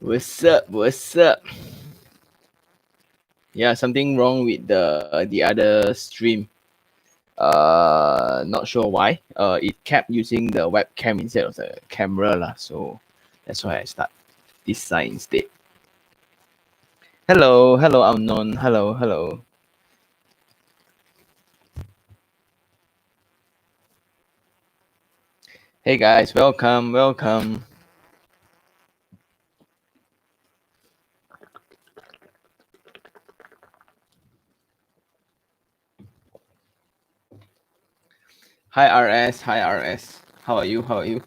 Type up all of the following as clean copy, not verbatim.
What's up? What's up? Yeah, something wrong with the other stream. Not sure why. It kept using the webcam instead of the camera lah. So that's why I start this side instead. Hello, hello, Amnon. Hello, hello. Hey guys, welcome, welcome. Hi RS, hi RS. How are you? How are you?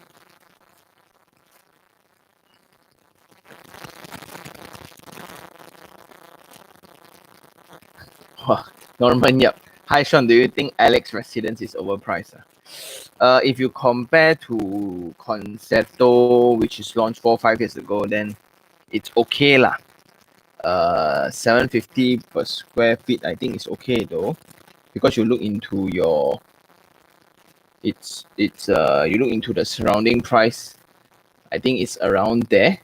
Norman, yep. Hi Sean, do you think Alex Residence is overpriced? If you compare to Concerto, which is launched 4-5 years ago, then it's okay lah. 750 per square feet, I think it's okay though, because you look into your you look into the surrounding price. I think it's around there.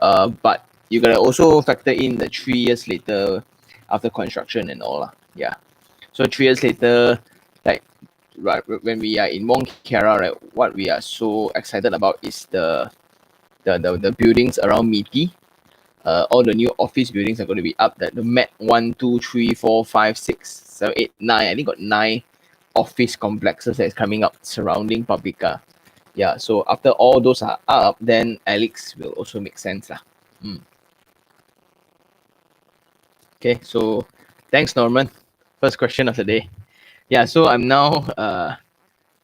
But you gotta also factor in the 3 years later after construction and all lah. Yeah. So 3 years later, like right when we are in Mont Kiara, right, what we are so excited about is the buildings around Miti. All the new office buildings are going to be up. That the Met 1, 2, 3, 4, 5, 6, 7, 8, 9. I think got 9 office complexes that is coming up surrounding Paprika. Yeah, so after all those are up, then Alex will also make sense lah. Okay, so thanks Norman. First question of the day. Yeah, so I'm now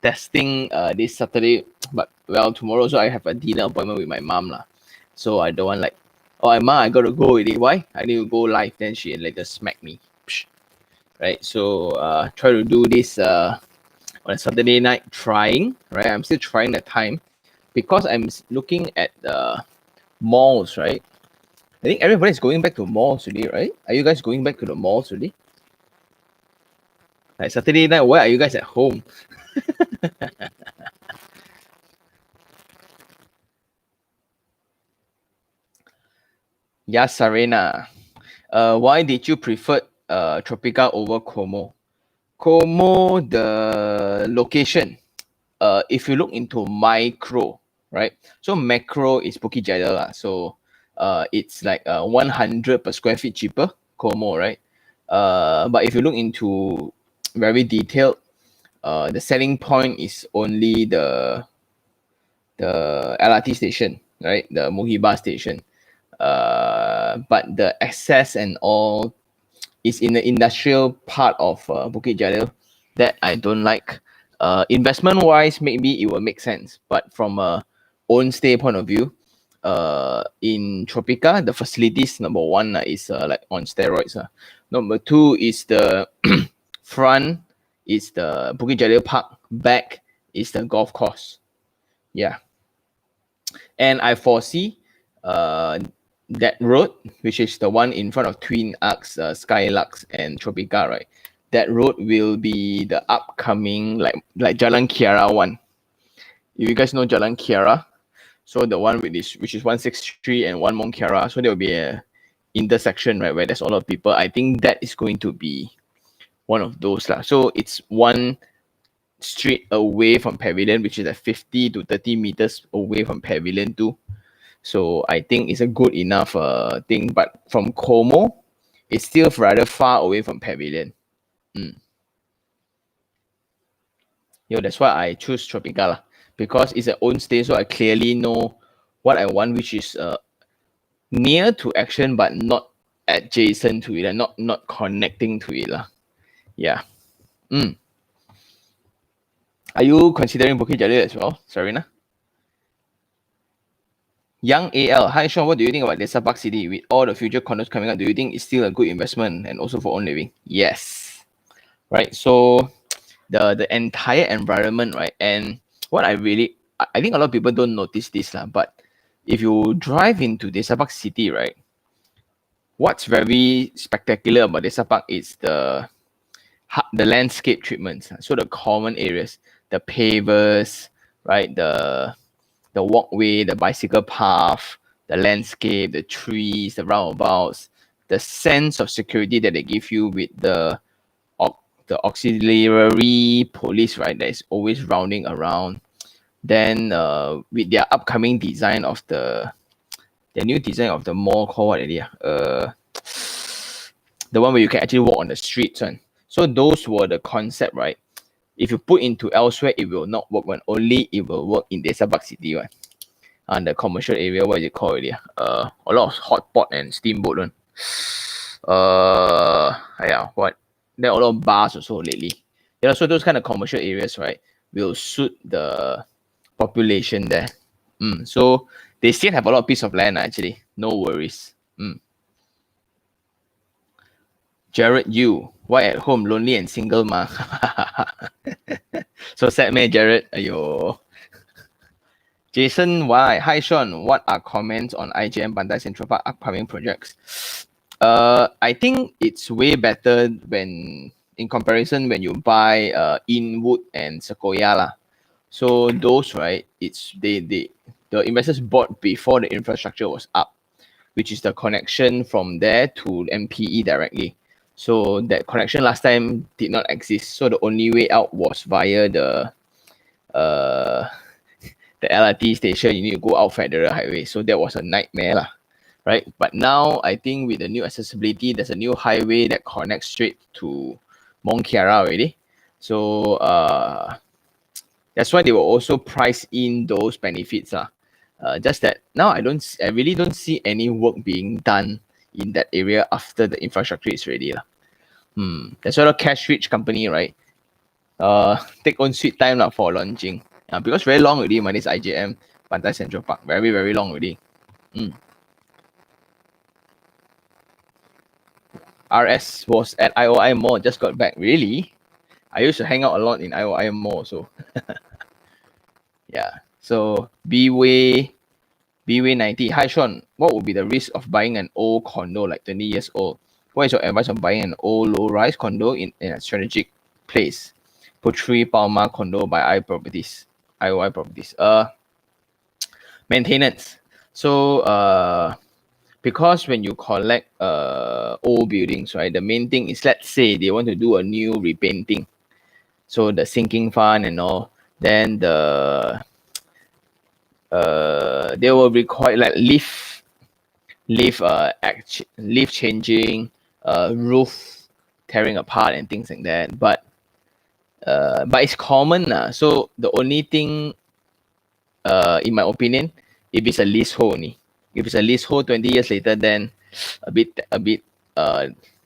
testing this Saturday, but well tomorrow so I have a dinner appointment with my mom lah. So I don't want like, oh ma, I gotta go already. Why? I need to go live. Then she later smack me. Psh. Right. So try to do this on a Saturday night trying. Right. I'm still trying the time because I'm looking at the malls. Right. I think everybody's going back to malls today. Right. Are you guys going back to the malls today? Like Saturday night, why are you guys at home? Yeah, Sarena. Why did you prefer Tropica over Como? Como, the location. If you look into micro, right? So macro is Bukit Jalil lah. So it's like 100 per square feet cheaper, Como, right? But if you look into very detailed, the selling point is only the LRT station, right? The Muhiba station. But the access and all is in the industrial part of Bukit Jalil that I don't like. Investment wise, maybe it will make sense, but from a own stay point of view, in Tropica, the facilities number one is like on steroids. Number two is the front is the Bukit Jalil Park, back is the golf course. Yeah, and I foresee that road, which is the one in front of Twin Arcs, Skylux, and Tropica, right? That road will be the upcoming like Jalan Kiara one. If you guys know Jalan Kiara, so the one which is 163 and 1 Mont Kiara, so there will be a intersection, right, where there's a lot of people. I think that is going to be one of those lah. So it's one street away from Pavilion, which is at 50 to 30 meters away from Pavilion 2. So I think it's a good enough thing. But from Como, it's still rather far away from Pavilion. Yo, that's why I choose Tropical lah, because it's an own stay, so I clearly know what I want, which is near to action but not adjacent to it, and not connecting to it lah. Yeah. Are you considering Bukit Jalil as well, Sarina? Young AL, hi Sean, what do you think about Desa Park City with all the future condos coming up? Do you think it's still a good investment and also for own living? Yes. Right. So the entire environment, right? And what I think a lot of people don't notice this lah, but if you drive into Desa Park City, right? What's very spectacular about Desa Park is the landscape treatments. So the common areas, the pavers, right? The walkway, the bicycle path, the landscape, the trees, the roundabouts, the sense of security that they give you with the auxiliary police, right, that is always rounding around. Then with their upcoming design of the new design of the mall called what already? The one where you can actually walk on the streets one. So those were the concept, right? If you put into elsewhere, it will not work one. Only it will work in Desa Park City one. And the commercial area, what is it called already? A lot of hot pot and steamboat one. Yeah, what? There are a lot of bars also lately. Yeah, so those kind of commercial areas, right, will suit the population there. So they still have a lot of piece of land actually. No worries. Jared, you why at home lonely and single ma? So sad man, Jared. Ayo. Jason, why? Hi Sean, what are comments on IGM Bandai Central Park upcoming projects? I think it's way better when in comparison when you buy Inwood and Sequoia lah. So those, right, it's the investors bought before the infrastructure was up, which is the connection from there to MPE directly. So that connection last time did not exist. So the only way out was via uh the LRT station. You need to go out Federal Highway. So that was a nightmare lah, right? But now I think with the new accessibility, there's a new highway that connects straight to Mont Kiara already. So that's why they will also price in those benefits lah. Just that now I really don't see any work being done in that area after the infrastructure is ready lah. That's why the cash rich company, right? Take on sweet time lah for launching. Because very long already, this IJM Pantai Central Park. Very, very long already. RS was at IOI Mall, just got back. Really? I used to hang out a lot in IOI Mall also. Yeah. So BWay 90. Hi Sean, what would be the risk of buying an old condo like 20 years old? What is your advice on buying an old low-rise condo in a strategic place? Putri Palma condo by IOI Properties. Maintenance. So because when you collect old buildings, right, the main thing is, let's say they want to do a new repainting, so the sinking fund and all, then they will require like leaf changing, roof tearing apart and things like that. But it's common so the only thing, in my opinion, if it's a leasehold only. If it's a leasehold 20 years later, then a bit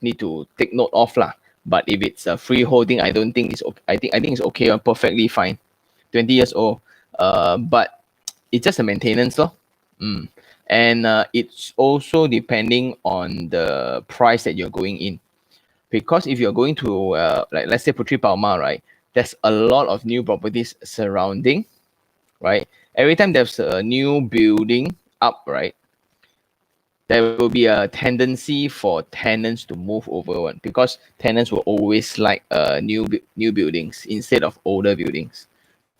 need to take note of lah. But if it's a freeholding, I don't think it's okay. I think it's okay, perfectly fine. 20 years old. But it's just a maintenance lor. And it's also depending on the price that you're going in. Because if you're going to like let's say Putri Palma, right, there's a lot of new properties surrounding, right? Every time there's a new building up, right, there will be a tendency for tenants to move over one, because tenants will always like new buildings instead of older buildings,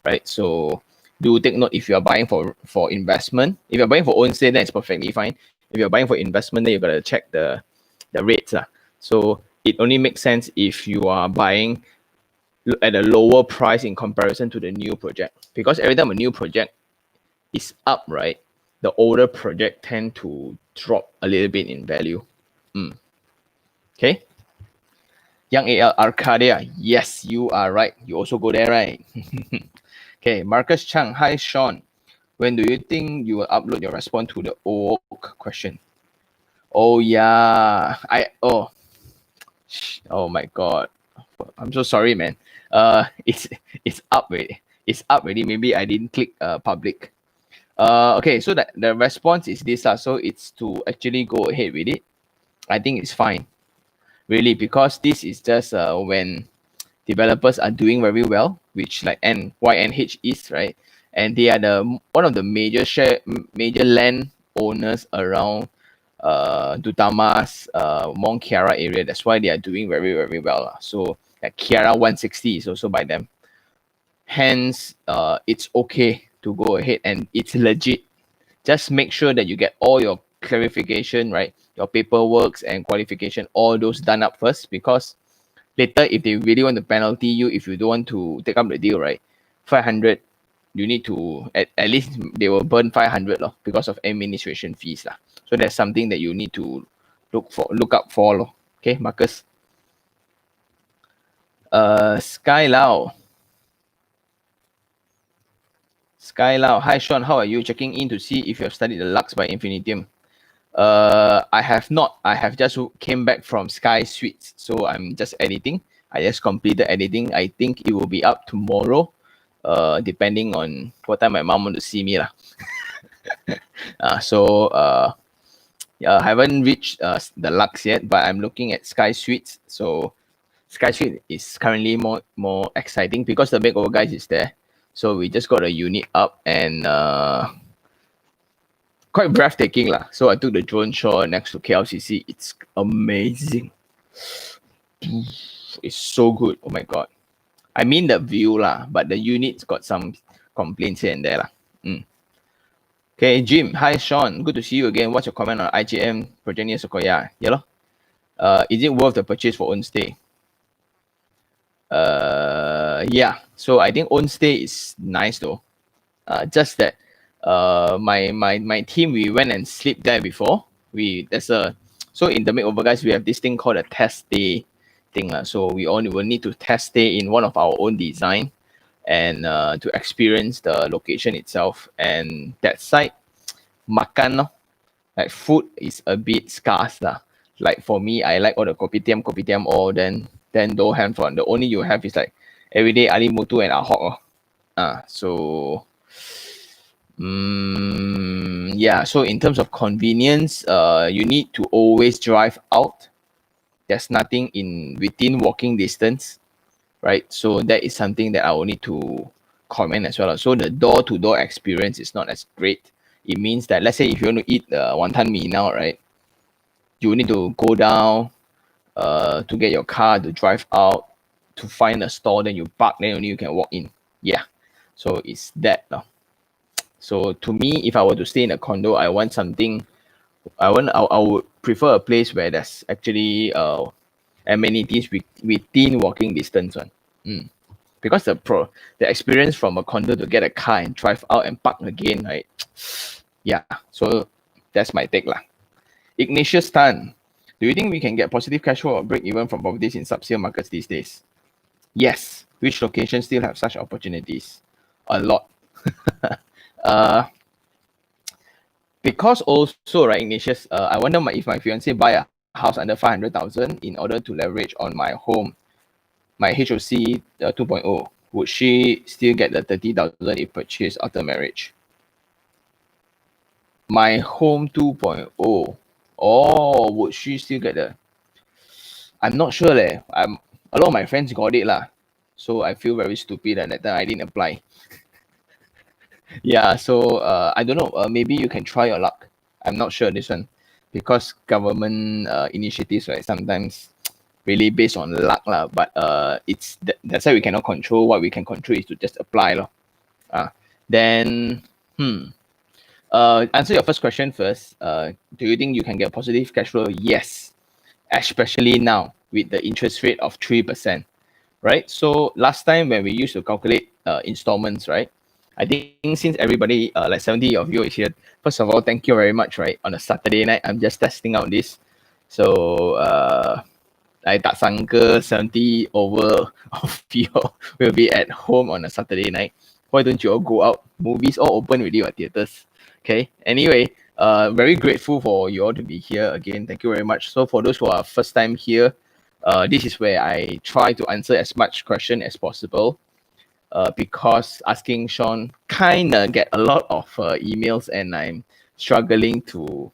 right? So do take note if you are buying for investment. If you're buying for own sale, then it's perfectly fine. If you're buying for investment, then you gotta check the rates. So it only makes sense if you are buying at a lower price in comparison to the new project. Because every time a new project is up, right, the older project tend to drop a little bit in value. Okay. Young AL Arcadia. Yes, you are right. You also go there, right? Okay. Marcus Chang. Hi, Sean. When do you think you will upload your response to the oak question? Oh, yeah. Oh my God. I'm so sorry, man. It's up already. It's up already. Maybe I didn't click public. Okay, so the response is this. So it's to actually go ahead with it. I think it's fine. Really, because this is just when developers are doing very well, which like YNH is, right? And they are one of the major land owners around Dutamas, Mont Kiara area. That's why they are doing very, very well. So like Kiara 160 is also by them. Hence, it's okay to go ahead, and it's legit. Just make sure that you get all your clarification, right? Your paperwork and qualification, all those done up first, because later if they really want to penalty you if you don't want to take up the deal, right? 500, you need to at least they will burn 500 lor, because of administration fees lah. So that's something that you need to look up for lor. Okay, Marcus. Sky Lau. Hi Sean, how are you? Checking in to see if you have studied the Lux by Infinitium. I have not. I have just came back from Sky Suites, so I'm just editing. I just completed editing. I think it will be up tomorrow, depending on what time my mom want to see me lah. Yeah, I haven't reached the Lux yet, but I'm looking at Sky Suites. So Sky Suite is currently more exciting because the makeover guys is there. So we just got a unit up and quite breathtaking lah. So I took the drone shot next to KLCC. It's amazing. It's so good. Oh my god. I mean the view lah, but the unit's got some complaints here and there lah. Okay, Jim. Hi Sean. Good to see you again. What's your comment on IGM project near Sequoia? Yeah lor. Is it worth the purchase for own stay? Yeah. So I think own stay is nice though. Just that my team, we went and slept there before. So in the makeover guys, we have this thing called a test day thing. So we only will need to test stay in one of our own design and to experience the location itself. And that site, makan, like food is a bit scarce lah. Like for me, I like all the kopitiam all, then don't have one. The only you have is like everyday ali mutu and ahok. So yeah, so in terms of convenience, you need to always drive out. There's nothing within walking distance, right? So that is something that I will need to comment as well. So the door-to-door experience is not as great. It means that, let's say if you want to eat wonton mee now, right? You need to go down to get your car, to drive out, to find a store, then you park, then only you can walk in. Yeah, so it's that now. So to me, if I were to stay in a condo, I want something. I would prefer a place where there's actually amenities within walking distance one. Because the experience from a condo to get a car and drive out and park again, right? Yeah. So that's my take lah. Ignatius Tan, do you think we can get positive cash flow or break even from properties in sub-sale markets these days? Yes. Which locations still have such opportunities? A lot. Because also, right, Ignatius, I wonder if my fiance buy a house under 500,000 in order to leverage on my home, my HOC 2.0, would she still get the 30,000 if purchased after marriage? My home 2.0. Oh, would she still get the? I'm not sure leh. A lot of my friends got it lah. So I feel very stupid at that time I didn't apply. Yeah, so I don't know. Maybe you can try your luck. I'm not sure this one, because government initiatives, right, sometimes really based on luck lah. But that's why we cannot control. What we can control is to just apply lor. Then answer your first question first. Do you think you can get positive cash flow? Yes, especially now with the interest rate of 3%, right? So last time when we used to calculate installments, right? I think since everybody, like 70 of you is here, first of all, thank you very much, right? On a Saturday night, I'm just testing out this. So I tak sangka 70 over of you will be at home on a Saturday night. Why don't you all go out? Movies all open with you at theaters. Okay. Anyway, very grateful for you all to be here again. Thank you very much. So for those who are first time here, this is where I try to answer as much question as possible. Because asking Sean kind of get a lot of emails and I'm struggling to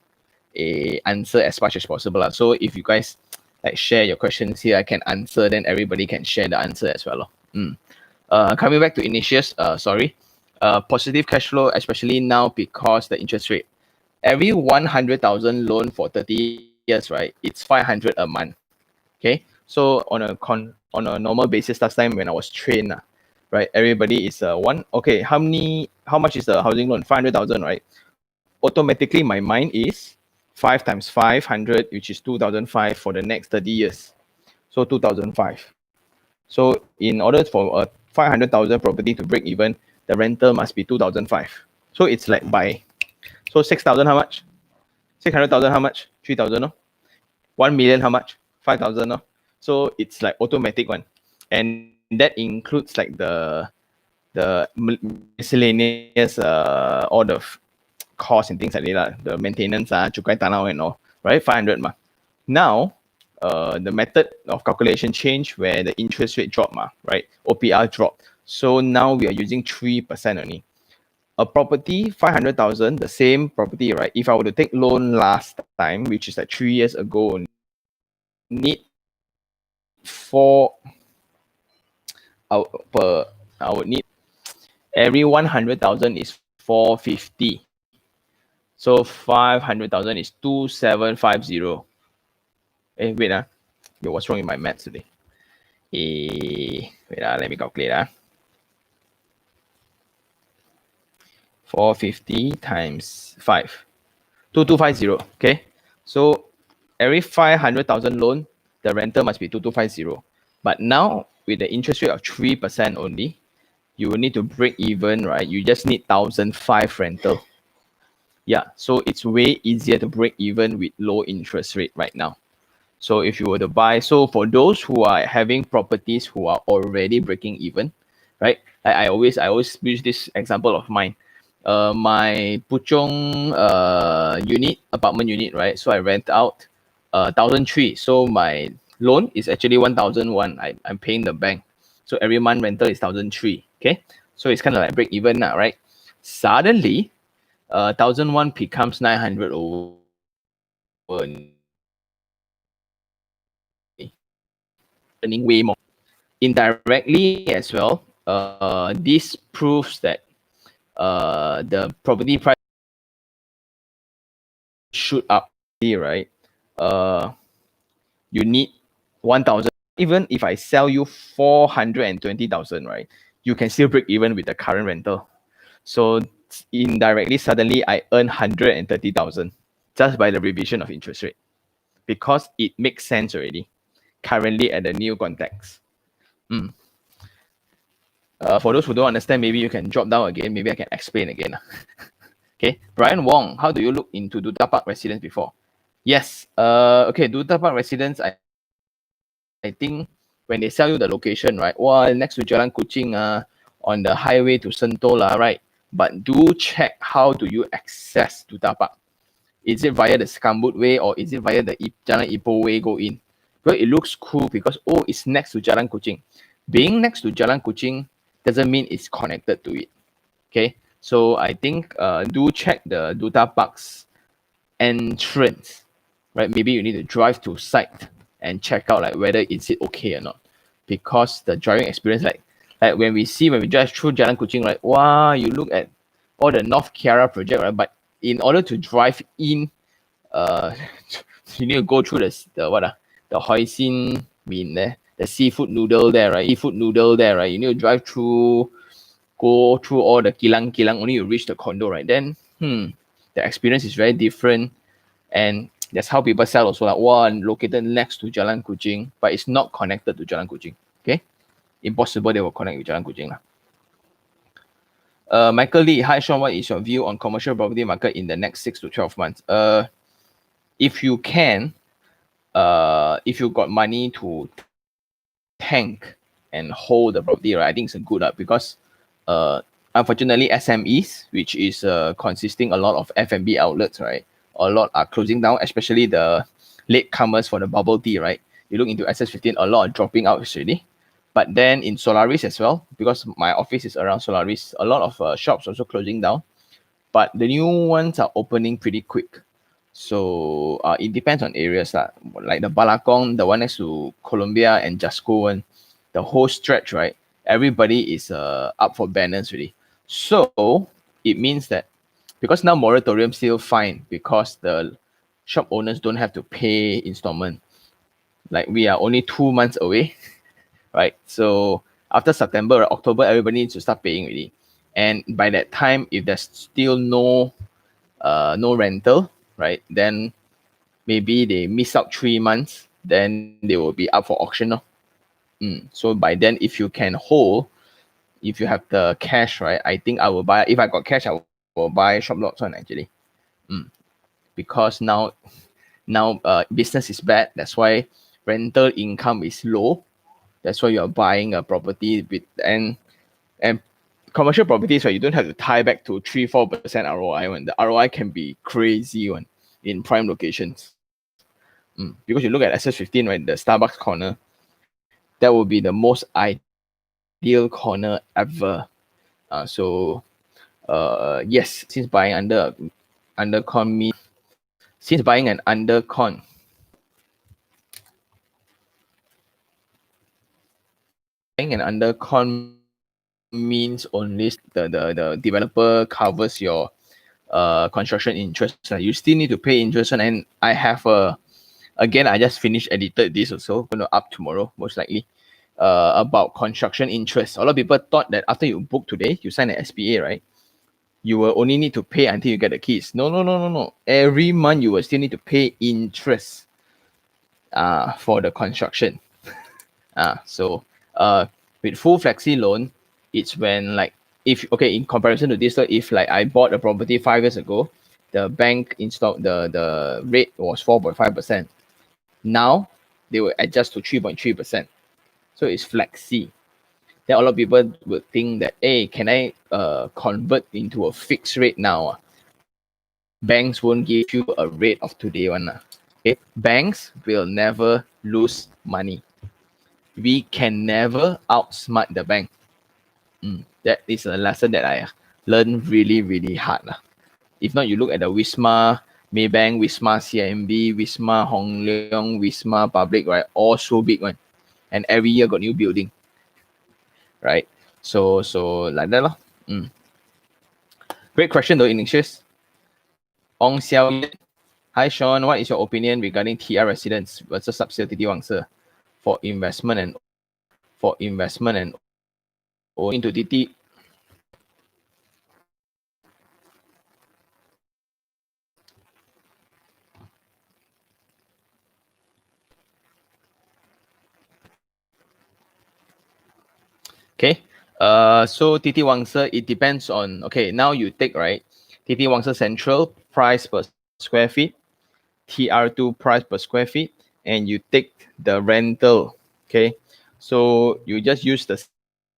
answer as much as possible. So if you guys like share your questions here, I can answer, then everybody can share the answer as well. Coming back to Ignatius, positive cash flow, especially now because the interest rate. Every 100,000 loan for 30 years, right? It's 500 a month. Okay, so on a normal basis, last time when I was trained, right, everybody is how much is the housing loan? 500,000, right? automatically my mind is 5 times 500, which is 2005 for the next 30 years. So 2005. So in order for a 500,000 property to break even, the rental must be 2005. So it's like by, so 6,000 how much? 600,000 how much? 3,000 no? 1 million how much? 5,000 no? So it's like automatic one. And that includes like the miscellaneous all the costs and things like that, the maintenance, cukai tanah and all, right? 500 ma. Now, the method of calculation change where the interest rate drop ma, right? OPR drop. So now we are using 3% only. A property, 500,000, the same property, right? If I were to take loan last time, which is like 3 years ago, need four, I would need every 100,000 is 450. So 500,000 is 2750. Wait, yo, what's wrong with my maths today? Wait, let me calculate. 450 times 5. 2250. Okay. So every 500,000 loan, the rental must be 2250. But now with the interest rate of 3% only, you will need to break even, right? You just need 1,005 rental. Yeah, so it's way easier to break even with low interest rate right now. So if you were to buy, so for those who are having properties who are already breaking even, right? I always use this example of mine. My Puchong unit, apartment unit, right? So I rent out 1,003. So my loan is actually 1,001. I'm paying the bank. So every month rental is 1,003. Okay. So it's kind of like break even now, right? Suddenly, 1,001 becomes 900 over earning way more. Indirectly as well, this proves that the property price shoot up, right? You need 1,000. Even if I sell you 420,000, right? You can still break even with the current rental. So indirectly, suddenly I earn 130,000 just by the revision of interest rate because it makes sense already currently at the new context. For those who don't understand, maybe you can drop down again. Maybe I can explain again. Okay, Brian Wong, how do you look into Duta Park residence before? Yes. Okay, Duta Park residence, I think when they sell you the location, right? Well, next to Jalan Kuching, on the highway to Sentola, right? But do check how do you access Duta Park. Is it via the Skambut way or is it via the Jalan Ipoh way go in? Well, it looks cool because, oh, it's next to Jalan Kuching. Being next to Jalan Kuching doesn't mean it's connected to it. Okay, so I think do check the Duta Park's entrance, right? Maybe you need to drive to site and check out like whether is it okay or not, because the driving experience, like when we drive through Jalan Kuching, right? Wow, you look at all the North Kiara project, right? But in order to drive in, you need to go through the hoisin mean there, the seafood noodle there, right? You need to drive through, go through all the kilang only you reach the condo, right? Then the experience is very different. And that's how people sell also, like one located next to Jalan Kuching, but it's not connected to Jalan Kuching. Okay, impossible they will connect with Jalan Kuching. Michael Lee, hi Sean, what is your view on commercial property market in the next 6 to 12 months? If you can, if you got money to tank and hold the property, right, I think it's a good because unfortunately SMEs, which is consisting a lot of F&B outlets, right, a lot are closing down, especially the latecomers for the bubble tea, right? You look into SS15, a lot are dropping out already. But then in Solaris as well, because my office is around Solaris, a lot of shops also closing down, but the new ones are opening pretty quick. So it depends on areas like the Balakong, the one next to Columbia and Jasco one, the whole stretch, right? Everybody is up for banners really. So it means that because now moratorium still fine because the shop owners don't have to pay installment. Like we are only 2 months away, right? So after September or October, everybody needs to start paying already. And by that time, if there's still no no rental, right? Then maybe they miss out 3 months, then they will be up for auction. No? So by then, if you can hold, if you have the cash, right? I think I will buy. If I got cash, I will buy shop lots one actually. Mm. Because now business is bad. That's why rental income is low. That's why you're buying a property with and commercial properties, right? You don't have to tie back to 3-4% ROI one. The ROI can be crazy one in prime locations. Because you look at SS15, right? The Starbucks corner, that will be the most ideal corner ever. So yes, since buying under con means since buying an under con buying an under con means only the developer covers your construction interest. You still need to pay interest on, and I have a again I just finished edited this also, gonna up tomorrow most likely. About construction interest. A lot of people thought that after you book today, you sign an SPA, right? You will only need to pay until you get the keys. No, no, no, no, no. Every month you will still need to pay interest for the construction. So with full flexi loan, it's when like if okay in comparison to this, so if like I bought a property 5 years ago, the bank installed the rate was 4.5%. Now they will adjust to 3.3%. So it's flexi. Then a lot of people would think that, hey, can I convert into a fixed rate now? Banks won't give you a rate of today one. Okay, banks will never lose money. We can never outsmart the bank. That is a lesson that I learned really, really hard. If not, you look at the Wisma, Maybank, Wisma CIMB, Wisma Hong Leong, Wisma Public, right? All so big one. And every year got new building. Right? So like that. Great question though, Ignatius. Ong Xiao Yan. Hi Sean, what is your opinion regarding TR residents versus subsidy Wang Se for investment and owing into TT? Okay. So TT Wang Se, it depends on, okay, now you take, right, TT Wang Se Central price per square feet, TR2 price per square feet, and you take the rental, okay? So you just use the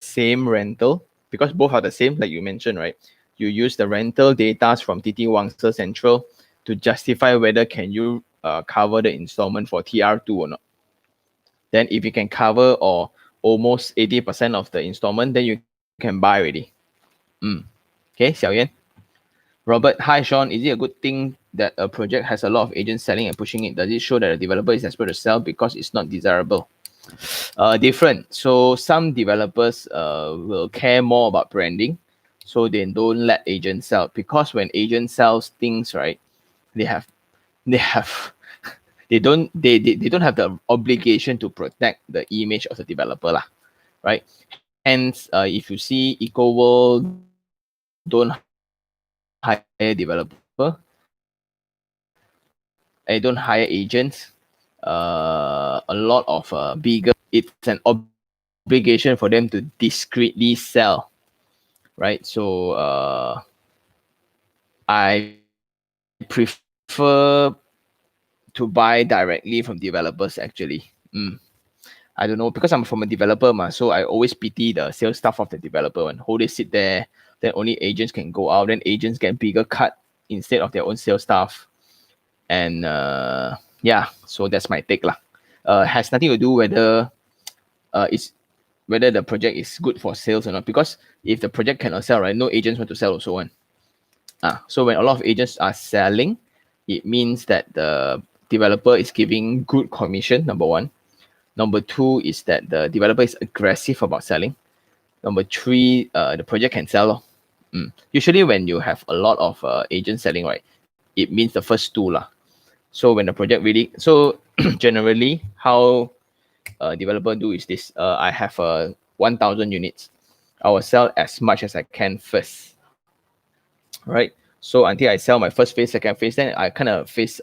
same rental because both are the same, like you mentioned, right? You use the rental data from TT Wang Se Central to justify whether can you cover the installment for TR2 or not. Then if you can cover or almost 80% of the installment, then you can buy already. Okay, Xiao Yan. Robert, hi Sean. Is it a good thing that a project has a lot of agents selling and pushing it? Does it show that the developer is desperate to sell because it's not desirable? Different. So some developers will care more about branding, so they don't let agents sell, because when agent sells things, right, they have they have they don't have the obligation to protect the image of the developer lah, right? Hence, if you see EcoWorld don't hire developer, they don't hire agents. A lot of bigger, it's an obligation for them to discreetly sell, right? So I prefer to buy directly from developers actually. I don't know, because I'm from a developer so I always pity the sales staff of the developer and hold they sit there, then only agents can go out, then agents get bigger cut instead of their own sales staff. And yeah, so that's my take lah. Has nothing to do whether it's whether the project is good for sales or not, because if the project cannot sell, right, no agents want to sell also one. So when a lot of agents are selling, it means that the developer is giving good commission, number one. Number two is that the developer is aggressive about selling. Number three, the project can sell. Usually when you have a lot of agents selling, right, it means the first two lah. So when the project really, so generally how a developer do is this. I have 1,000 units. I will sell as much as I can first, right? So until I sell my first phase, second phase, then I kind of face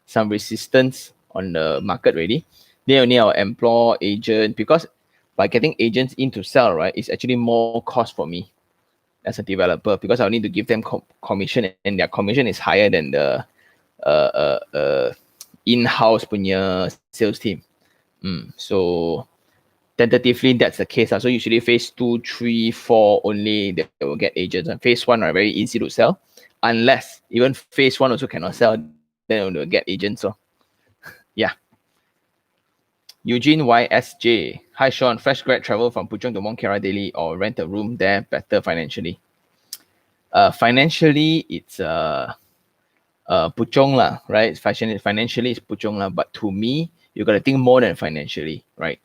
some resistance on the market already. Then only I'll employ agent, because by getting agents in to sell, right, it's actually more cost for me as a developer, because I'll need to give them commission, and their commission is higher than the in-house punya sales team. So tentatively that's the case. So usually phase 2, 3, 4 only they will get agents. And phase 1 are very easy to sell. Unless even phase 1 also cannot sell, then they'll get agents. So yeah. Eugene YSJ. Hi Sean, fresh grad travel from Puchong to Mont Kiara daily or rent a room there better financially? Financially, it's Puchong lah, right? Financially, it's Puchong lah. But to me, you got to think more than financially, right?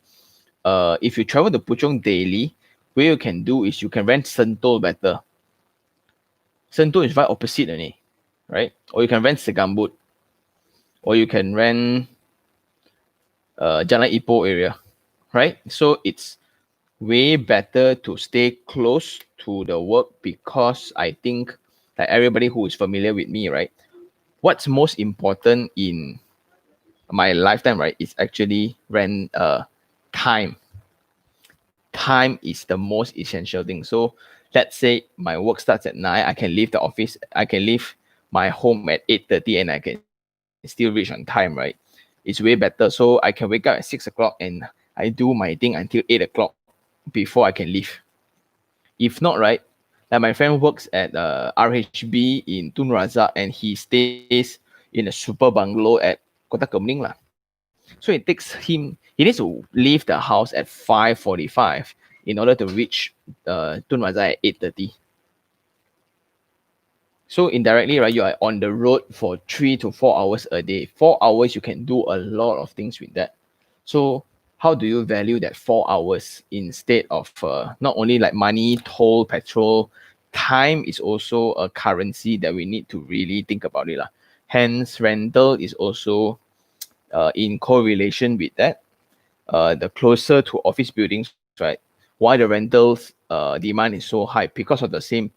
If you travel to Puchong daily, what you can do is you can rent Sentul better. Sentul is right opposite only, right? Or you can rent Segambut, or you can rent Jalan Ipoh area, right? So it's way better to stay close to the work, because I think that everybody who is familiar with me, right? What's most important in my lifetime, right, is actually time. Time is the most essential thing. So let's say my work starts at 9, I can leave the office, I can leave my home at 8:30, and I can still reach on time, right? It's way better. So I can wake up at 6 o'clock and I do my thing until 8 o'clock before I can leave. If not, right, like my friend works at RHB in Tun Razak, and he stays in a super bungalow at Kota Kemuning lah. So it takes him, he needs to leave the house at 5:45 in order to reach Tun Razak at 8:30. So indirectly, right, you are on the road for 3 to 4 hours a day. 4 hours, you can do a lot of things with that. So how do you value that 4 hours instead of not only like money, toll, petrol, time is also a currency that we need to really think about it lah. Hence, rental is also in correlation with that. The closer to office buildings, right? Why the rentals demand is so high? Because of the same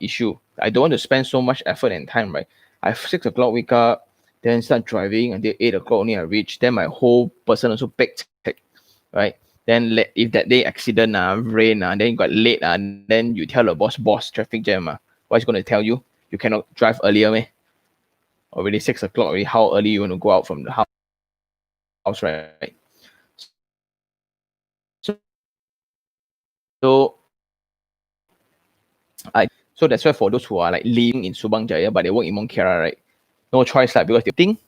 issue. I don't want to spend so much effort and time, right? I 6 o'clock wake up, then start driving until 8 o'clock only I reach. Then my whole person also packed, right? Then if that day accident, rain, then you got late, then you tell the boss, traffic jam. What's going to tell you? You cannot drive earlier, meh? Already 6 o'clock, already how early you want to go out from the house, right? So that's why for those who are like living in Subang Jaya but they work in Mont Kiara, right? No choice, like, because they think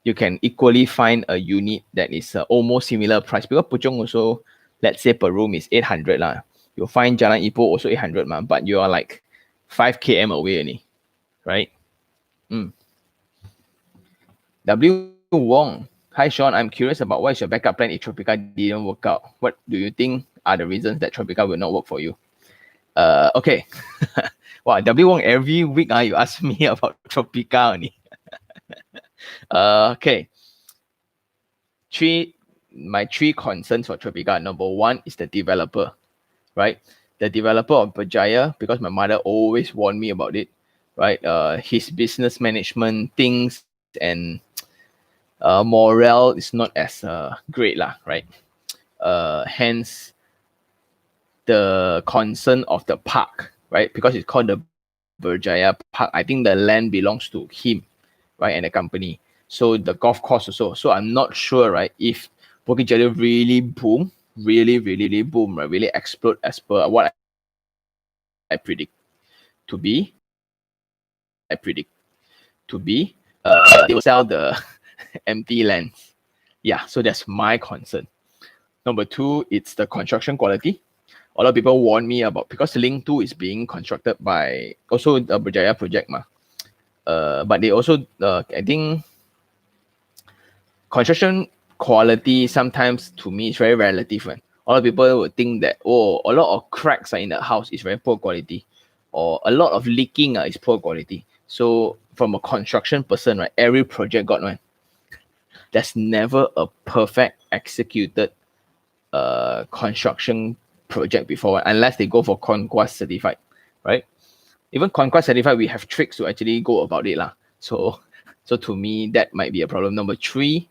you can equally find a unit that is almost similar price. Because Puchong also, let's say per room is 800 lah. You'll find Jalan Ipoh also 800 ma, but you are like 5 km away only, right? W. Wong. Hi Sean, I'm curious about what is your backup plan if Tropica didn't work out. What do you think are the reasons that Tropica will not work for you? Okay. Wow, W. Wong, every week you ask me about Tropica only. Okay. My three concerns for Tropica. Number one is the developer, right? The developer of Berjaya, because my mother always warned me about it, right? His business management things and morale is not as great lah, right? Hence the concern of the park, right? Because it's called the Berjaya Park. I think the land belongs to him, right, and the company. So the golf course also. So I'm not sure, right, if Bukit Jalil really boom, really boom, right, really explode as per what I predict to be. They will sell the empty lands. Yeah, so that's my concern. Number two, it's the construction quality. A lot of people warn me about, because Link 2 is being constructed by also the Berjaya project ma. But they also I think construction quality sometimes to me is very relative. A lot of people would think that, oh, a lot of cracks are in the house is very poor quality, or a lot of leaking is poor quality. So from a construction person, right, every project got one. There's never a perfect executed construction project before, unless they go for Conquest certified, right? even Conquest certified, we have tricks to actually go about it lah. So to me, that might be a problem. Number three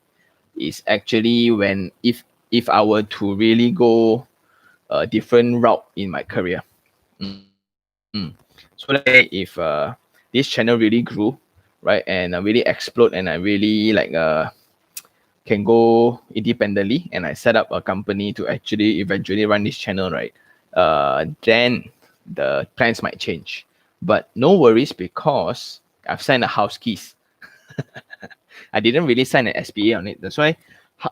is actually when if I were to really go a different route in my career. So let's say if this channel really grew, right, and really explode, and I really like can go independently, and I set up a company to actually eventually run this channel, right, then the plans might change. But no worries, because I've signed a house keys. I didn't really sign an SPA on it. That's why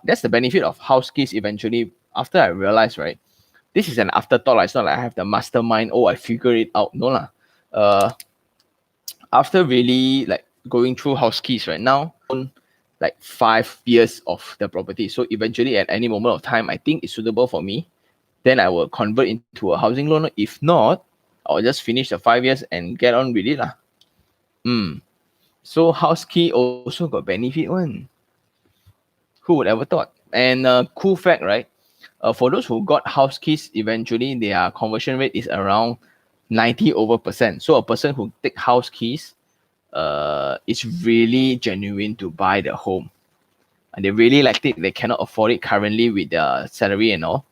that's the benefit of house keys eventually. After I realized, right, this is an afterthought. Like, it's not like I have the mastermind. Oh, I figure it out. No lah. After really like going through house keys right now, like 5 years of the property. So eventually, at any moment of time, I think it's suitable for me, then I will convert into a housing loan. If not, I'll just finish the 5 years and get on with it lah. So house key also got benefit one. Who would ever thought? And cool fact, right? For those who got house keys, eventually their conversion rate is around 90%. So a person who take house keys, is really genuine to buy the home, and they really liked it. They cannot afford it currently with their salary and all.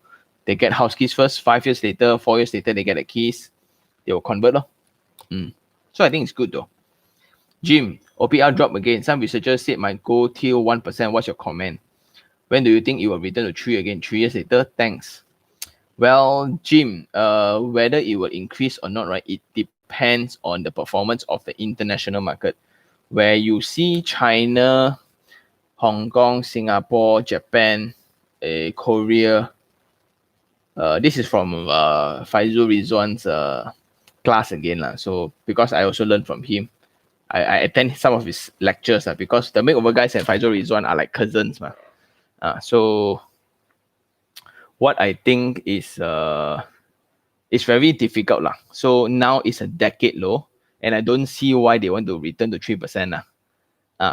They get house keys first. 5 years later, 4 years later, they get the keys. They will convert. So I think it's good though. Jim, OPR drop again. Some researchers said might go till 1%. What's your comment? When do you think it will return to 3 again? 3 years later? Thanks. Well, Jim, whether it will increase or not, right, it depends on the performance of the international market. Where you see China, Hong Kong, Singapore, Japan, Korea. This is from Faizul Rizwan's class again lah. So because I also learned from him, I attend some of his lectures because the makeover guys and Faizul Rizwan are like cousins ma. So what I think is it's very difficult lah. So now it's a decade low, and I don't see why they want to return to 3% lah.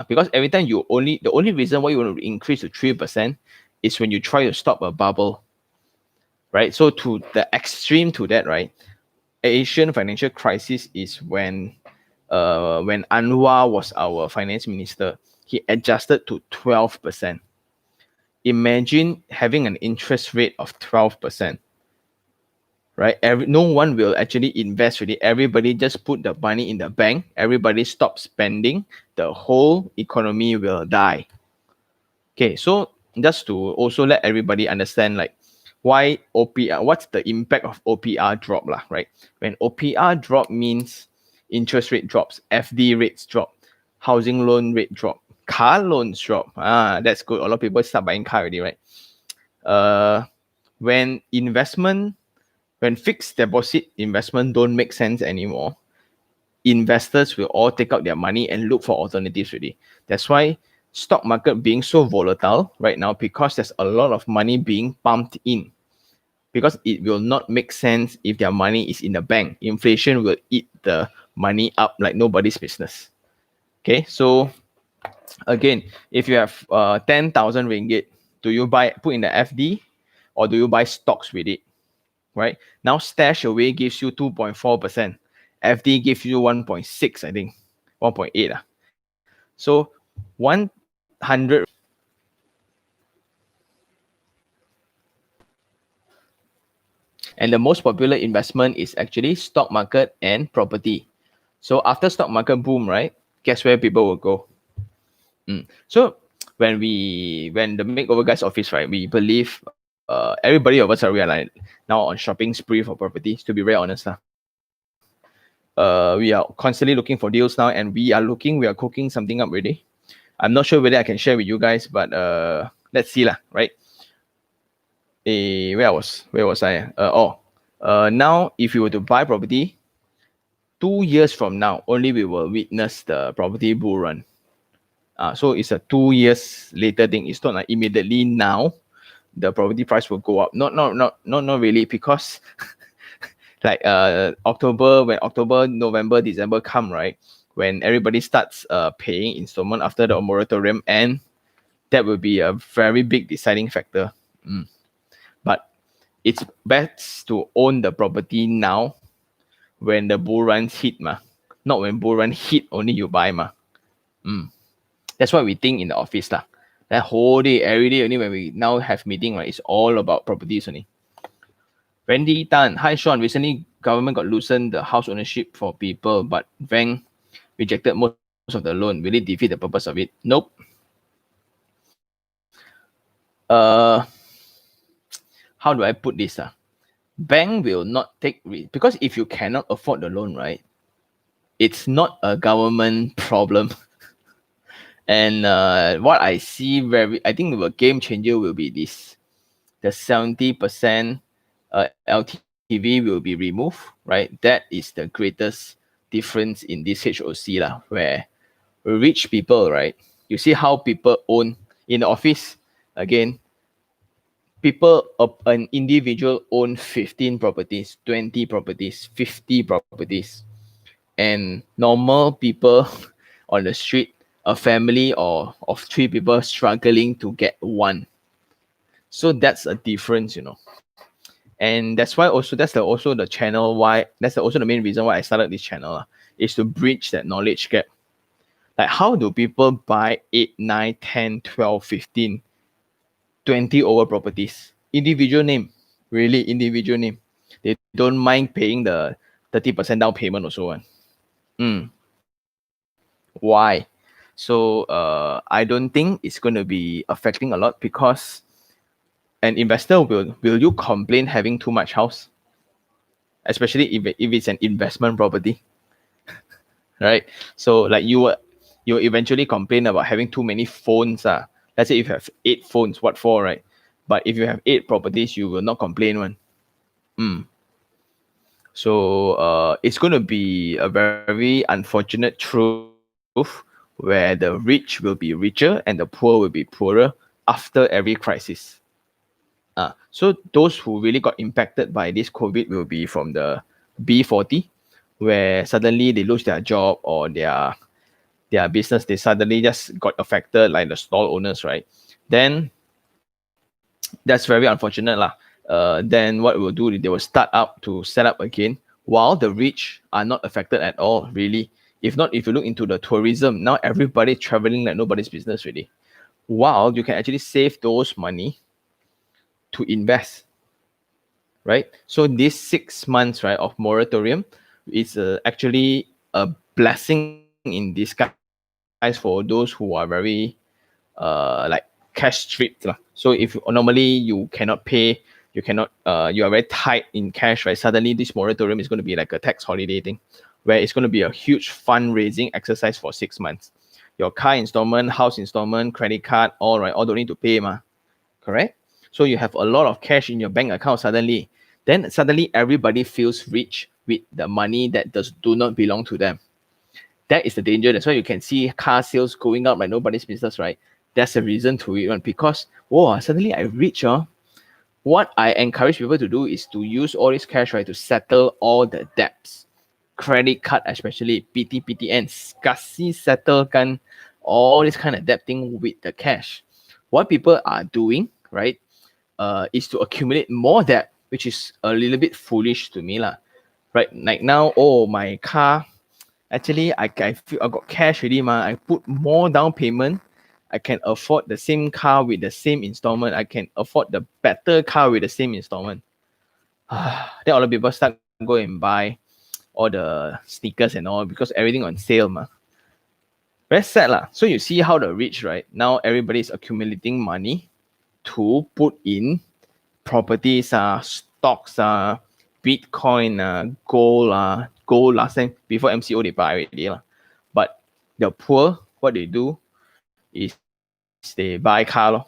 Because every time the only reason why you want to increase to 3% is when you try to stop a bubble, right? So to the extreme to that, right? Asian financial crisis is when Anwar was our finance minister, he adjusted to 12%. Imagine having an interest rate of 12%, right? No one will actually invest really. Everybody just put the money in the bank. Everybody stop spending. The whole economy will die. Okay, so just to also let everybody understand, like, why OPR, what's the impact of OPR drop lah, right? When OPR drop means interest rate drops, FD rates drop, housing loan rate drop, car loans drop. That's good. A lot of people start buying car already, right? When fixed deposit investment don't make sense anymore, investors will all take out their money and look for alternatives already. That's why stock market being so volatile right now, because there's a lot of money being pumped in, because it will not make sense if their money is in the bank. Inflation will eat the money up like nobody's business. Okay, so again, if you have 10,000 ringgit, do you put in the FD, or do you buy stocks with it? Right now, stash away gives you 2.4%. FD gives you 1.6, I think, 1.8. So 100. And the most popular investment is actually stock market and property. So after stock market boom, right, guess where people will go? So when the makeover guys office, right, we believe everybody of us are like now on shopping spree for properties, to be very honest. We are constantly looking for deals now, and we are cooking something up already. I'm not sure whether I can share with you guys, but let's see lah, right? Where was I? Now if you were to buy property, 2 years from now, only we will witness the property bull run. So it's a 2 years later thing. It's not like immediately now the property price will go up. Not really, because like when October, November, December come, right, when everybody starts paying installment after the moratorium, and that will be a very big deciding factor. But it's best to own the property now, when the bull runs hit ma. Not when bull run hit only you buy ma. That's what we think in the office lah. That whole day, every day only when we now have meeting, right, it's all about properties only. Randy Tan, hi Sean. Recently, government got loosened the house ownership for people, but bank rejected most of the loan. Will it defeat the purpose of it? Nope. Uh, how do I put this? Bank will not take risk because if you cannot afford the loan, right, it's not a government problem. And what I see I think the game changer will be this: the 70% LTV will be removed, right? That is the greatest difference in this HOC lah, where rich people, right? You see how people own in the office again. People, an individual own 15 properties, 20 properties, 50 properties, and normal people on the street, a family or of 3 people struggling to get one. So that's a difference, and that's why also also the channel why that's also the main reason why I started this channel is to bridge that knowledge gap. Like, how do people buy 8, 9, 10, 12, 15, 20 over properties? Individual name, really individual name. They don't mind paying the 30% down payment also. Why? So I don't think it's going to be affecting a lot, because an investor will you complain having too much house, especially if it's an investment property, right? So like you eventually complain about having too many phones. Let's say if you have 8 phones, what for, right? But if you have 8 properties, you will not complain one. So it's going to be a very unfortunate truth where the rich will be richer and the poor will be poorer after every crisis. So those who really got impacted by this COVID will be from the B40, where suddenly they lose their job or their business, they suddenly just got affected, like the stall owners, right? Then that's very unfortunate lah. Then what we'll do, they will start up to set up again, while the rich are not affected at all, really. If not, if you look into the tourism, now everybody traveling like nobody's business, really. While you can actually save those money to invest, right? So this 6 months, right, of moratorium is actually a blessing in disguise for those who are very like cash stripped lah. So if normally you cannot pay, you are very tight in cash, right? Suddenly this moratorium is going to be like a tax holiday thing, where it's going to be a huge fundraising exercise for 6 months. Your car installment, house installment, credit card, all right, all don't need to pay ma. Correct? So you have a lot of cash in your bank account suddenly. Then suddenly everybody feels rich with the money that do not belong to them. That is the danger. That's why you can see car sales going up like nobody's business, right? That's a reason to it, because whoa, suddenly I rich. What I encourage people to do is to use all this cash, right, to settle all the debts. Credit card especially, PTPTN, kasih settlekan all this kind of debt thing with the cash. What people are doing, right, is to accumulate more debt, which is a little bit foolish to me lah. Right, like now, oh, my car, actually I feel I got cash already ma. I put more down payment, I can afford the same car with the same installment. I can afford the better car with the same installment. Then all the people start go and buy all the sneakers and all, because everything on sale ma. Very sad lah. So you see how the rich, right, now everybody is accumulating money to put in properties, stocks, Bitcoin, gold last time before MCO they buy already lah. But the poor, what they do is they buy car lor.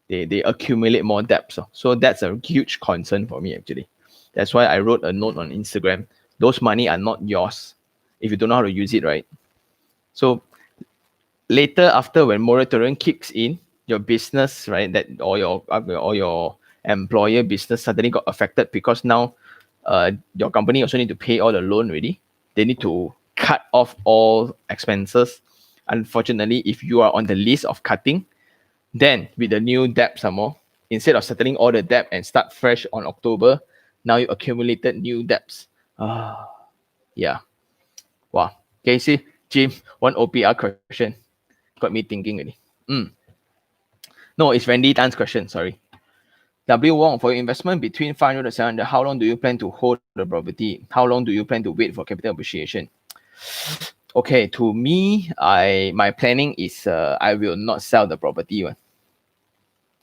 They accumulate more debts. So that's a huge concern for me actually. That's why I wrote a note on Instagram. Those money are not yours if you don't know how to use it, right? So later, after when moratorium kicks in, your business, right, that or your employer business suddenly got affected, because now your company also need to pay all the loan already. They need to cut off all expenses. Unfortunately, if you are on the list of cutting, then with the new debt some more, instead of settling all the debt and start fresh on October, now you accumulated new debts. Yeah. Wow. Okay, see, Jim, one OPR question got me thinking already. No, it's Randy Tan's question, sorry. W. Wong, for your investment between 500 to 700, how long do you plan to hold the property? How long do you plan to wait for capital appreciation? Okay, to me, my planning is I will not sell the property one.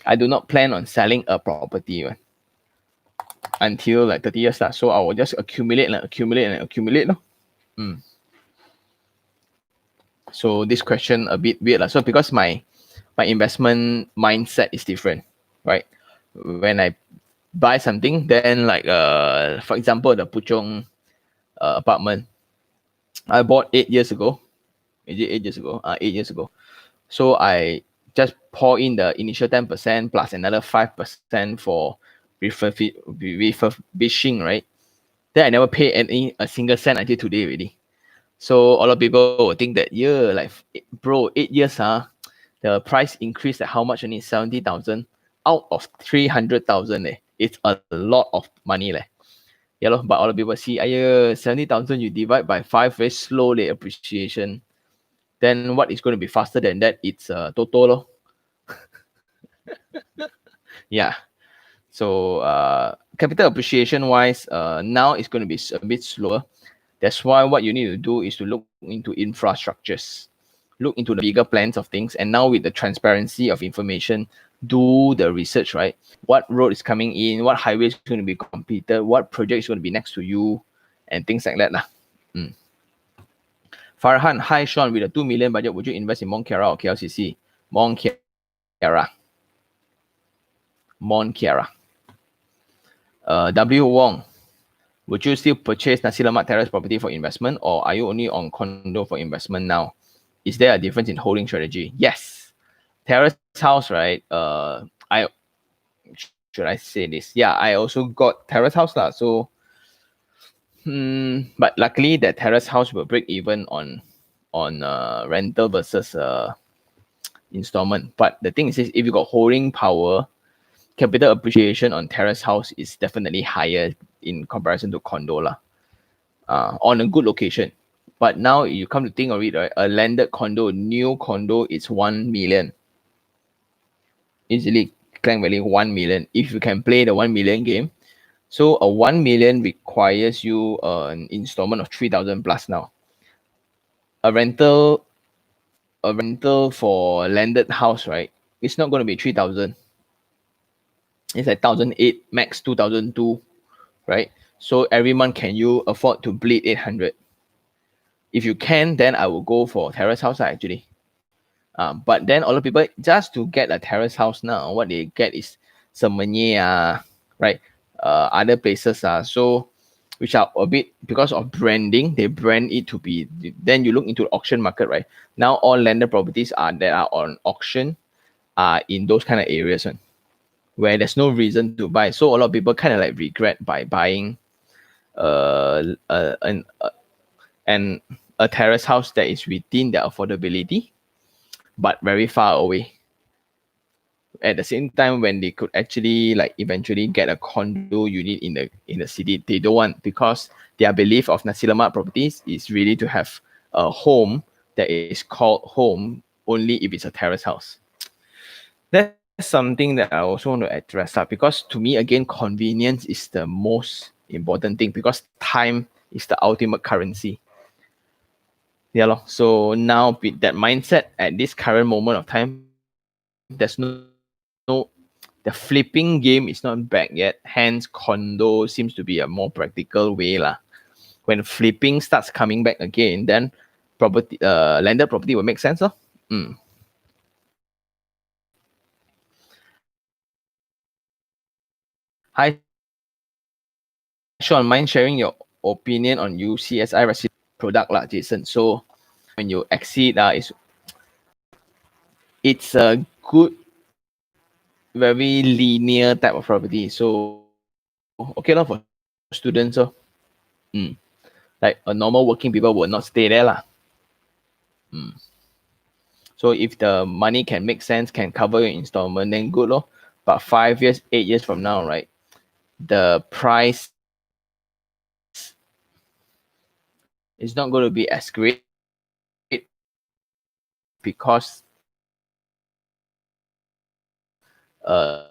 I do not plan on selling a property one until like 30 years. So I will just accumulate and accumulate and accumulate. No? So this question a bit weird. So because my investment mindset is different, right? When I buy something, then like for example, the Puchong apartment, I bought 8 years ago. Is it 8 years ago? 8 years ago. So I just pour in the initial 10% plus another 5% for refurbishing, right? Then I never pay a single cent until today already. So a lot of people will think that, yeah, like bro, 8 years, the price increased at how much? Only 70,000 out of 300,000. It's a lot of money. Yeah, but all the people see, 70,000 you divide by 5, very slow appreciation. Then what is going to be faster than that? It's Toto. Yeah. So capital appreciation wise, now it's going to be a bit slower. That's why what you need to do is to look into infrastructures, look into the bigger plans of things. And now with the transparency of information, do the research, right? What road is coming in, what highway is going to be completed, what project is going to be next to you, and things like that. Farhan, hi Sean, with a 2 million budget, would you invest in Mont Kiara or KLCC? Mont Kiara. Mont Kiara. W. Wong, would you still purchase Nasi Lemak Terrace property for investment, or are you only on condo for investment now? Is there a difference in holding strategy? Yes. Terrace house, right? I should I say this? Yeah, I also got terrace house lah. So, but luckily that terrace house will break even on rental versus installment. But the thing is, if you got holding power, capital appreciation on terrace house is definitely higher in comparison to condo lah. On a good location. But now you come to think of it, right? A landed condo, new condo, is 1 million. Easily Clank Valley 1 million. If you can play the 1 million game. So a 1 million requires you an installment of 3,000 plus now. A rental for landed house, right? It's not going to be 3,000. It's like 1,008, max 2,002, right? So every month, can you afford to bleed 800? If you can, then I will go for terrace house actually. But then a lot of people, just to get a terrace house now, what they get is Semenye, right? Other places, so which are a bit, because of branding, they brand it to be. Then you look into the auction market, right? Now all landed properties that are on auction are in those kind of areas, where there's no reason to buy. So a lot of people kind of like regret by buying and a terrace house that is within their affordability, but very far away. At the same time, when they could actually like eventually get a condo unit in the city, they don't want, because their belief of Nasi Lemak properties is really to have a home that is called home only if it's a terrace house. That's something that I also want to address up, because to me, again, convenience is the most important thing, because time is the ultimate currency. Yeah, so now with that mindset at this current moment of time, there's the flipping game is not back yet. Hence, condo seems to be a more practical way lah. When flipping starts coming back again, then property, landed property will make sense, lor. Hi, Sean, mind sharing your opinion on UCSI resident product lah, Jason. So when you exceed, it's a good, very linear type of property. So okay lah for students. Like a normal working people will not stay there lah. So if the money can make sense, can cover your installment, then good lor. But 5 years, 8 years from now, right, the price It's not going to be as great because a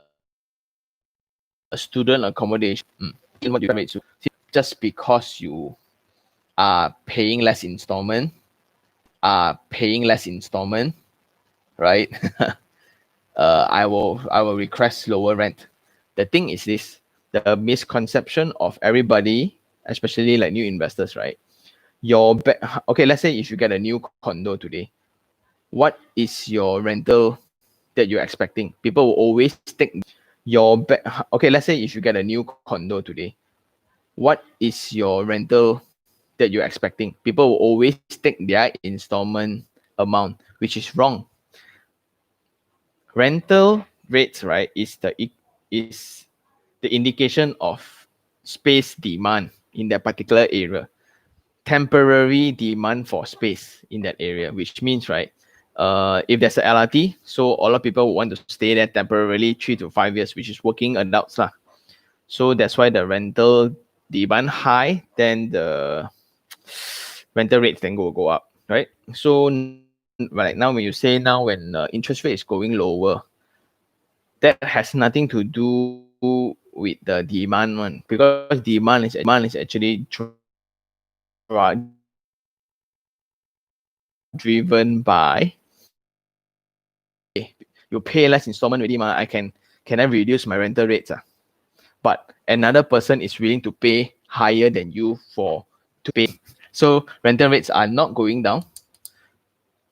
student accommodation, what you can rate. So just because you are paying less installment, right? I will request lower rent. The thing is this: the misconception of everybody, especially like new investors, right? Okay, let's say if you get a new condo today, what is your rental that you're expecting? People will always take okay, let's say if you get a new condo today, what is your rental that you're expecting? People will always take their installment amount, which is wrong. Rental rates, right, is the indication of space demand in that particular area, temporary demand for space in that area, which means, right, if there's a LRT, so a lot of people want to stay there temporarily 3 to 5 years, which is working adults lah. So that's why the rental demand high, then the rental rates then go up, right? So right now, when you say now when interest rate is going lower, that has nothing to do with the demand one, because demand is actually driven by you pay less installment already, can I reduce my rental rates? But another person is willing to pay higher than you to pay. So rental rates are not going down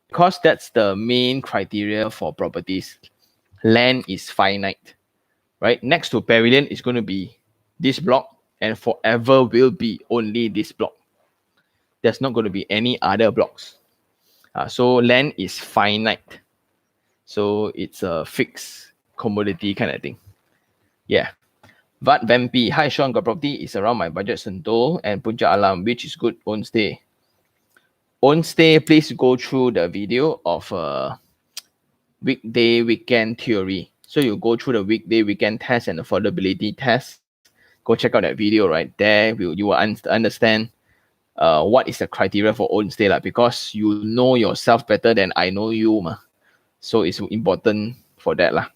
because that's the main criteria for properties. Land is finite, right? Next to pavilion is going to be this block and forever will be only this block. There's not going to be any other blocks. So land is finite. So it's a fixed commodity kind of thing. Yeah. Vat Vampi. Hi Sean, got property is around my budget, Sentul and Puncak Alam, which is good own stay. Own stay, please go through the video of weekday weekend theory. So you go through the weekday weekend test and affordability test. Go check out that video, right? There you will understand what is the criteria for own stay, like, because you know yourself better than I know you. So it's important for that.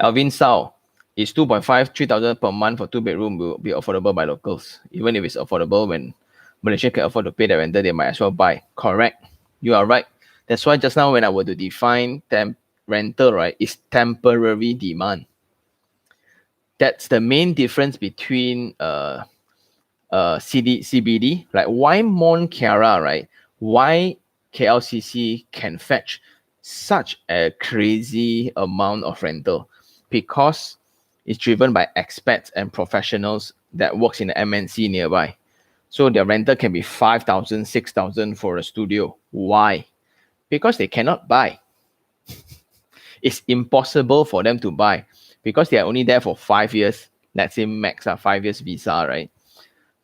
Alvin Sao, is 2.5, 3,000 per month for 2 bedroom will be affordable by locals. Even if it's affordable, when Malaysians can afford to pay the rental, they might as well buy. Correct. You are right. That's why just now when I were to define rental, right, is temporary demand. That's the main difference between CBD, like why Mont Kiara, right? Why KLCC can fetch such a crazy amount of rental? Because it's driven by expats and professionals that works in the MNC nearby. So their rental can be 5,000, 6,000 for a studio. Why? Because they cannot buy. It's impossible for them to buy because they are only there for 5 years. Let's say max 5 years visa, right?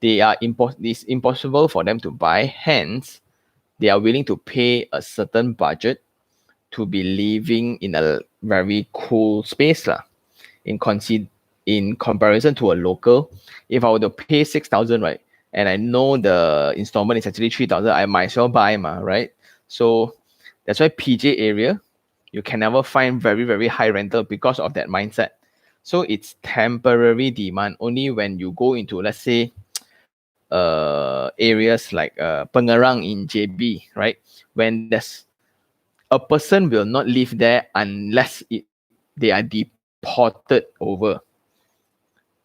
It's impossible for them to buy. Hence, they are willing to pay a certain budget to be living in a very cool space in comparison to a local. If I were to pay 6,000, right, and I know the installment is actually 3,000, I might as well buy, right? So that's why PJ area, you can never find very, very high rental because of that mindset. So it's temporary demand. Only when you go into, let's say, areas like Pengerang in JB, right? When there's a person will not live there unless they are deported over.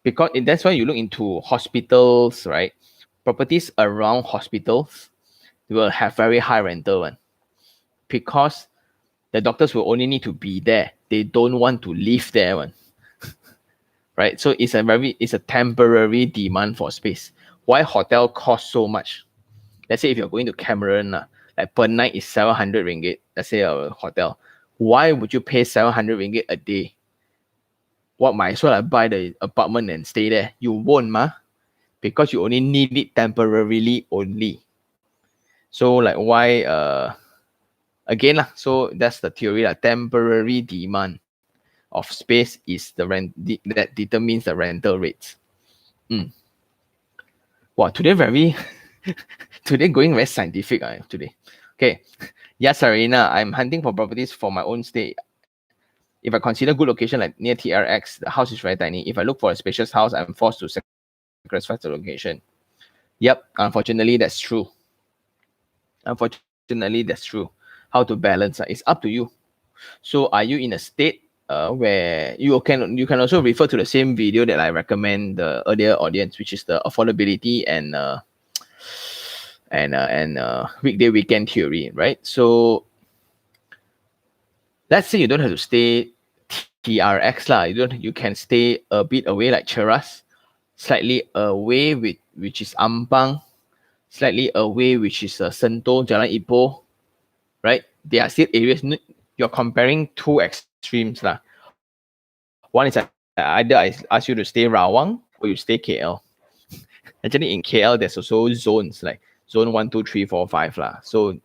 Because that's why you look into hospitals, right? Properties around hospitals will have very high rental one because the doctors will only need to be there. They don't want to live there one. Right? So it's a temporary demand for space. Why hotel costs so much? Let's say if you're going to Cameron, like per night is 700 ringgit, let's say a hotel. Why would you pay 700 ringgit a day? What, might as well I buy the apartment and stay there? You won't, because you only need it temporarily only. So like why again so that's the theory temporary demand of space is the rent that determines the rental rates. Wow, today very Today going very scientific today. Okay. Yeah, Sarina, I'm hunting for properties for my own stay. If I consider good location like near TRX, the house is very tiny. If I look for a spacious house, I'm forced to sacrifice the location. Yep, unfortunately, that's true. Unfortunately, that's true. How to balance? It's up to you. So, are you in a state where you can also refer to the same video that I recommend the earlier audience, which is the affordability and weekday weekend theory, right? So, let's say you don't have to stay TRX lah. You can stay a bit away like Cheras, slightly away which is Ampang, slightly away which is Sentul, Jalan Ipoh, right? They are still areas. You're comparing two extremes lah. One is either I ask you to stay Rawang or you stay KL. Actually, in KL there's also zones like zone 1, 2, 3, 4, 5 lah. So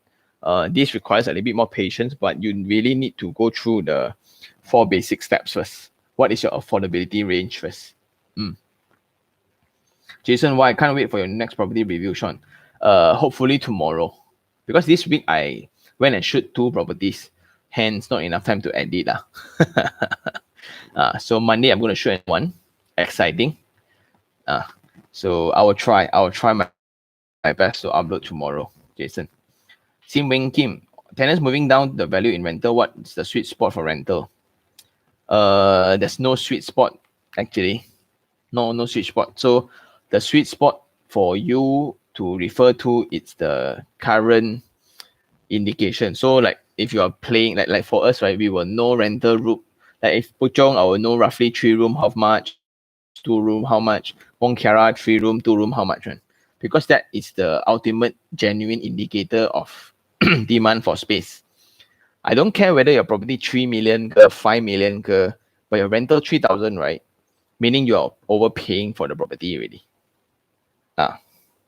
this requires a little bit more patience, but you really need to go through the 4 basic steps first. What is your affordability range first? Jason, why I can't wait for your next property review, Sean. Hopefully tomorrow, because this week I went and shoot 2 properties, hence not enough time to edit lah. So Monday I'm going to shoot one, exciting. So I will try my best to upload tomorrow, Jason. Sim Wing Kim, tenants moving down the value in rental. What's the sweet spot for rental? There's no sweet spot actually. No sweet spot. So the sweet spot for you to refer to, it's the current indication. So like if you are playing like for us, right, we will know rental room. Like if Puchong, I will know roughly 3 room how much, 2 room how much, Wong Kiara 3 room, 2 room how much, right? Because that is the ultimate genuine indicator of demand for space. I don't care whether your property 3 million, 5 million, but your rental 3,000, right? Meaning you're overpaying for the property already.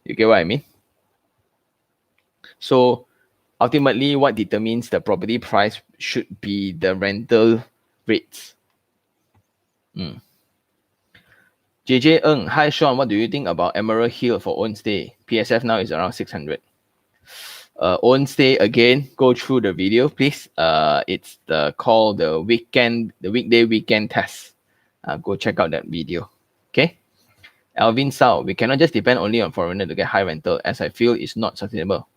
You get what I mean? So ultimately, what determines the property price should be the rental rates. JJ Ng, hi Sean, what do you think about Emerald Hill for own stay? PSF now is around 600. Own stay again, go through the video, please. It's called the weekday weekend test. Go check out that video. Okay. Alvin Sao, we cannot just depend only on foreigner to get high rental, as I feel it's not sustainable.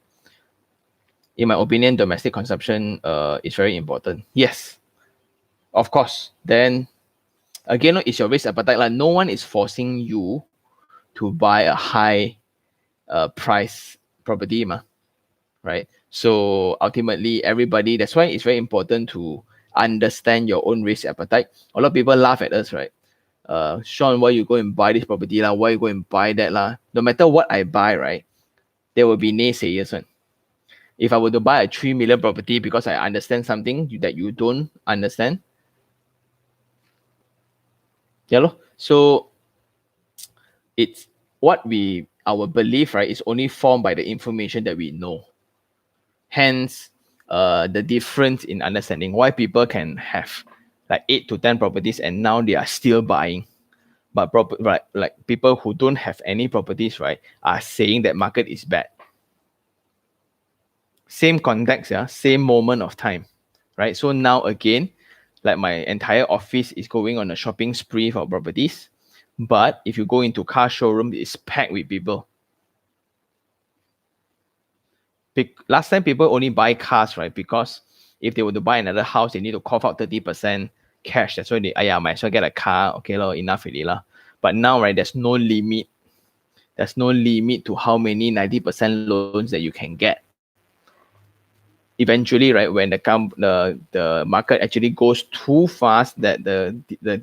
In my opinion, domestic consumption is very important. Yes, of course. Then again, it's your risk appetite. Like no one is forcing you to buy a high price property, right? So ultimately, everybody. That's why it's very important to understand your own risk appetite. A lot of people laugh at us, right? Sean, why you go and buy this property lah? Why you go and buy that lah? No matter what I buy, right, there will be naysayers. One. If I were to buy a 3 million property because I understand something that you don't understand, so it's our belief, right, is only formed by the information that we know. Hence, the difference in understanding why people can have like 8 to 10 properties and now they are still buying. But like people who don't have any properties, right, are saying that market is bad. Same context, same moment of time, right? So now again, like my entire office is going on a shopping spree for properties. But if you go into car showroom, it's packed with people. Last time people only buy cars, right? Because if they were to buy another house, they need to cough out 30% cash. That's why might as well get a car. Okay, enough already lah. But now, right, there's no limit. There's no limit to how many 90% loans that you can get. Eventually, right, when the market actually goes too fast, that the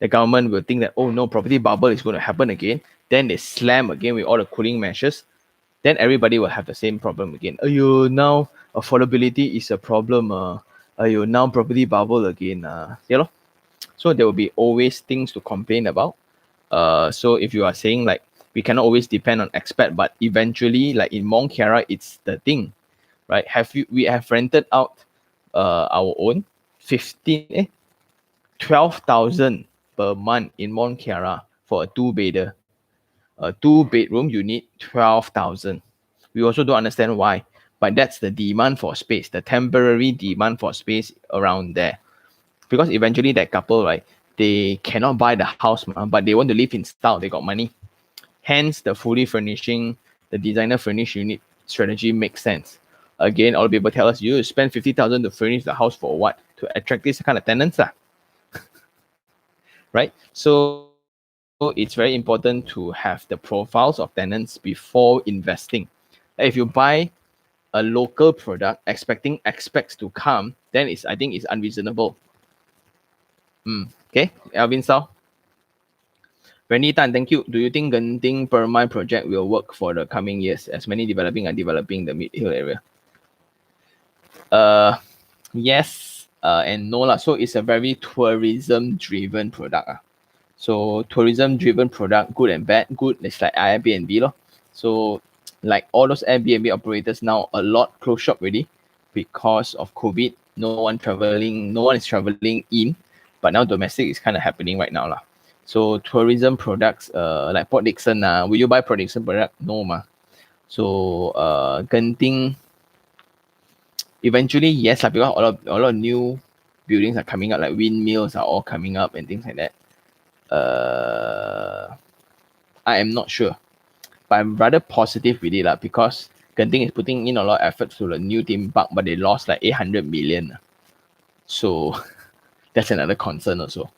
government will think that, oh no, property bubble is going to happen again. Then they slam again with all the cooling measures. Then everybody will have the same problem again. Now affordability is a problem. Now property bubble again. So there will be always things to complain about. So if you are saying like we cannot always depend on expat, but eventually, like in Mont Kiara, it's the thing, right? We have rented out our own 12,000 per month in Mont Kiara for a 2-bedder. A 2 bedroom, you need 12,000. We also don't understand why, but that's the demand for space, the temporary demand for space around there. Because eventually that couple, right, they cannot buy the house, but they want to live in style, they got money. Hence, the fully furnishing, the designer furnish unit strategy makes sense. Again, all people tell us you spend 50,000 to furnish the house for what? To attract this kind of tenants, right? So it's very important to have the profiles of tenants before investing. If you buy a local product expecting expats to come, then I think it's unreasonable. Okay, Alvin Sao. Randy Tan, thank you. Do you think Genting Permai project will work for the coming years as many developing are developing the mid-hill area? Yes and no lah. So it's a very tourism-driven product. So tourism-driven product, good and bad. Good, it's like Airbnb lor. So like all those Airbnb operators now, a lot close shop already because of COVID. No one is traveling in, but now domestic is kind of happening right now lah. So tourism products, like Port Dickson, will you buy Port Dickson product? No ma. So Genting, eventually yes lah, because a lot of new buildings are coming up, like windmills are all coming up and things like that. I am not sure, but I'm rather positive with it lah, because Genting is putting in a lot of effort to the new theme park, but they lost like 800 million. So that's another concern also.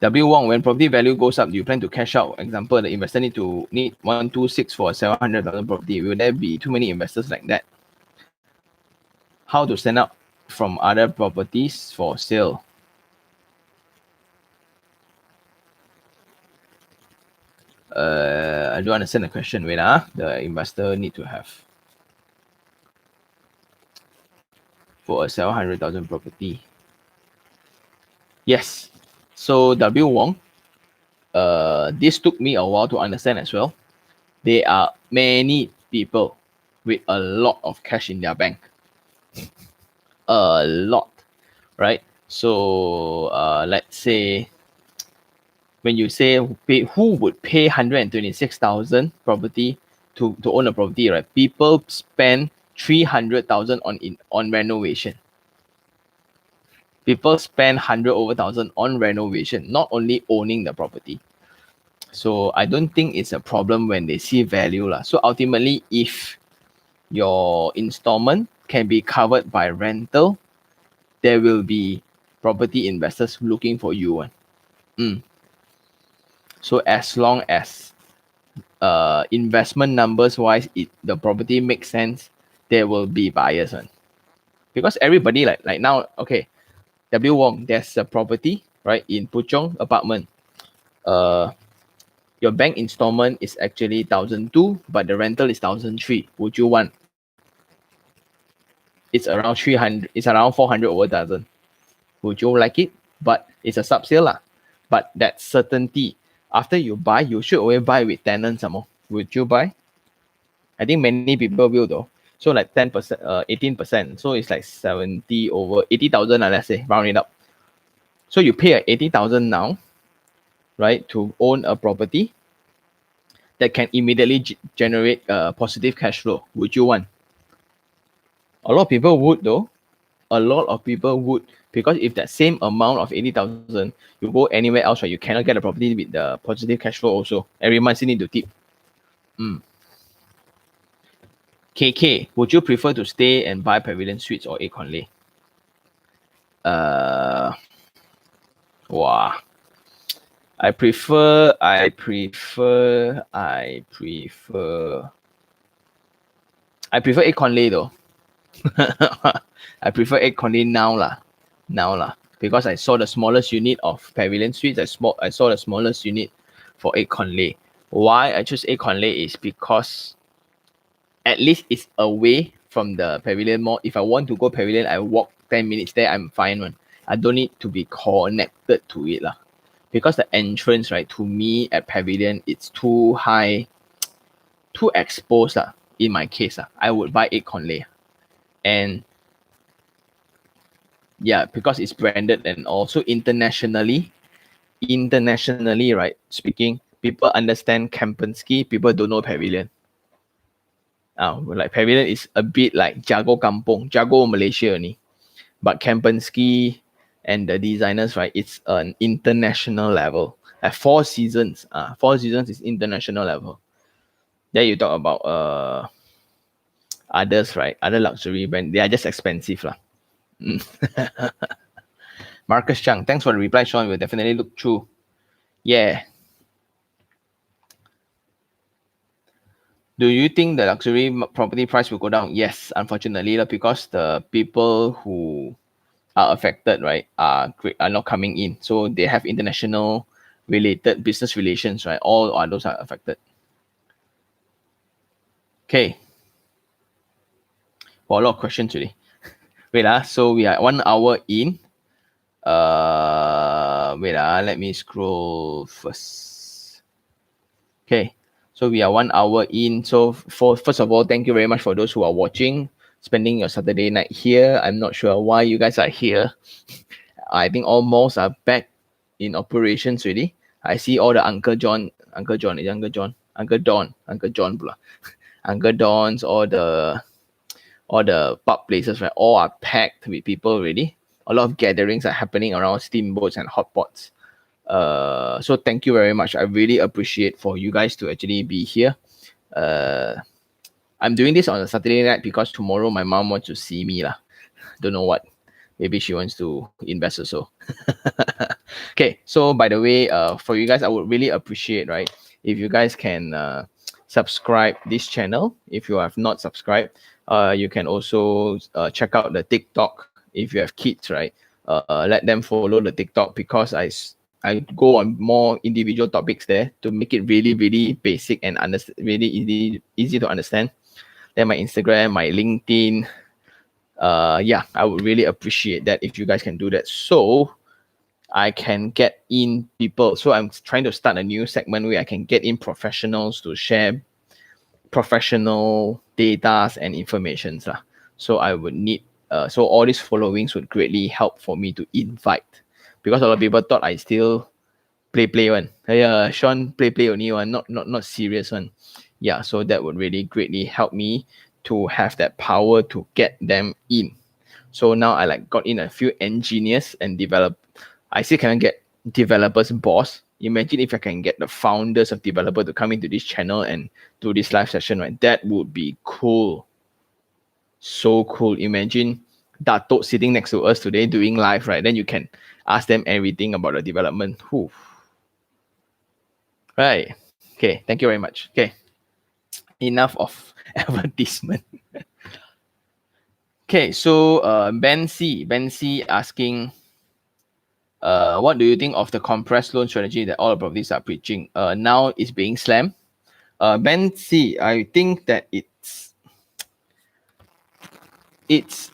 W Wong, when property value goes up, do you plan to cash out? Example, the investor need 126 for a 700,000 property. Will there be too many investors like that? How to stand out from other properties for sale? I don't understand the question. Wait, the investor need to have for a 700,000 property. Yes. So W Wong, this took me a while to understand as well. There are many people with a lot of cash in their bank. A lot, right? So let's say when you say who would pay 126,000 property to own a property, right? People spend 300,000 on renovation. People spend 100 over thousand on renovation, not only owning the property. So I don't think it's a problem when they see value lah. So ultimately, if your installment can be covered by rental, there will be property investors looking for you. So as long as investment numbers wise, the property makes sense, there will be buyers. Because everybody like now, okay, W Wong, there's a property, right, in Puchong apartment. Your bank installment is actually 1,200, but the rental is 1,300. Would you want? It's around 300, it's around 400 over 1,000. Would you like it? But it's a sub sale lah. But that certainty, after you buy, you should always buy with tenants some more. Would you buy? I think many people will though. So like 10%, 18%. So it's like 70 over 80,000, let's say, round it up. So you pay 80,000 now, right, to own a property that can immediately generate positive cash flow. Would you want? A lot of people would though. A lot of people would, because if that same amount of 80,000, you go anywhere else, right, you cannot get a property with the positive cash flow also. Every month you need to tip. KK, would you prefer to stay and buy Pavilion Suites or Acorn Lay? Wow. I prefer Acorn Lay though. I prefer Acorn Lay now lah. Because I saw the smallest unit of Pavilion Suites. I saw the smallest unit for Acorn Lay. Why I choose Acorn Lay is because at least it's away from the Pavilion Mall. If I want to go Pavilion, I walk 10 minutes there, I'm fine one. I don't need to be connected to it lah. Because the entrance, right, to me at Pavilion, it's too high, too exposed lah. In my case, I would buy Acorn Lay. And yeah, because it's branded and also internationally, internationally, right, speaking, people understand Kempinski, people don't know Pavilion. Like Pavilion is a bit like Jago Kampung, Jago Malaysia only. But Kempinski and the designers, right, it's an international level. Like Four Seasons, Four Seasons is international level. Then you talk about others, right? Other luxury brand, they are just expensive lah. Marcus Chang, thanks for the reply, Sean. We'll definitely look through. Yeah. Do you think the luxury property price will go down? Yes, unfortunately, because the people who are affected, right, are not coming in. So they have international related business relations, right? All are those are affected. Okay. Well, a lot of questions today. Wait, so we are 1 hour in. Wait, let me scroll first. Okay. So we are 1 hour in. So for first of all, thank you very much for those who are watching, spending your Saturday night here. I'm not sure why you guys are here. I think all malls are back in operations already. I see all the Uncle John, Uncle John, is it Uncle John, Uncle Don, Uncle John, blah. Uncle Don's, all the pub places, right? All are packed with people already. A lot of gatherings are happening around steamboats and hot pots. So thank you very much. I really appreciate for you guys to actually be here. I'm doing this on a Saturday night because tomorrow my mom wants to see me lah. Don't know what. Maybe she wants to invest also. Okay, so by the way, for you guys, I would really appreciate, right, if you guys can subscribe this channel. If you have not subscribed, you can also check out the TikTok. If you have kids, right, let them follow the TikTok because I go on more individual topics there to make it really, really basic and really easy to understand. Then my Instagram, my LinkedIn. Yeah, I would really appreciate that if you guys can do that. So I can get in people. So I'm trying to start a new segment where I can get in professionals to share professional data and informations. So I would need, so all these followings would greatly help for me to invite, because a lot of people thought I still play one. Yeah, Sean play only one, not serious one. Yeah, so that would really greatly help me to have that power to get them in. So now I like got in a few engineers and develop. I still cannot get developers boss. Imagine if I can get the founders of developer to come into this channel and do this live session, right? That would be cool. So cool. Imagine Dato sitting next to us today doing live, right? Then you can ask them everything about the development. Whew. Right. Okay. Thank you very much. Okay. Enough of advertisement. Okay. So Ben C asking, what do you think of the compressed loan strategy that all the properties are preaching? Now it's being slammed. Ben C, I think that it's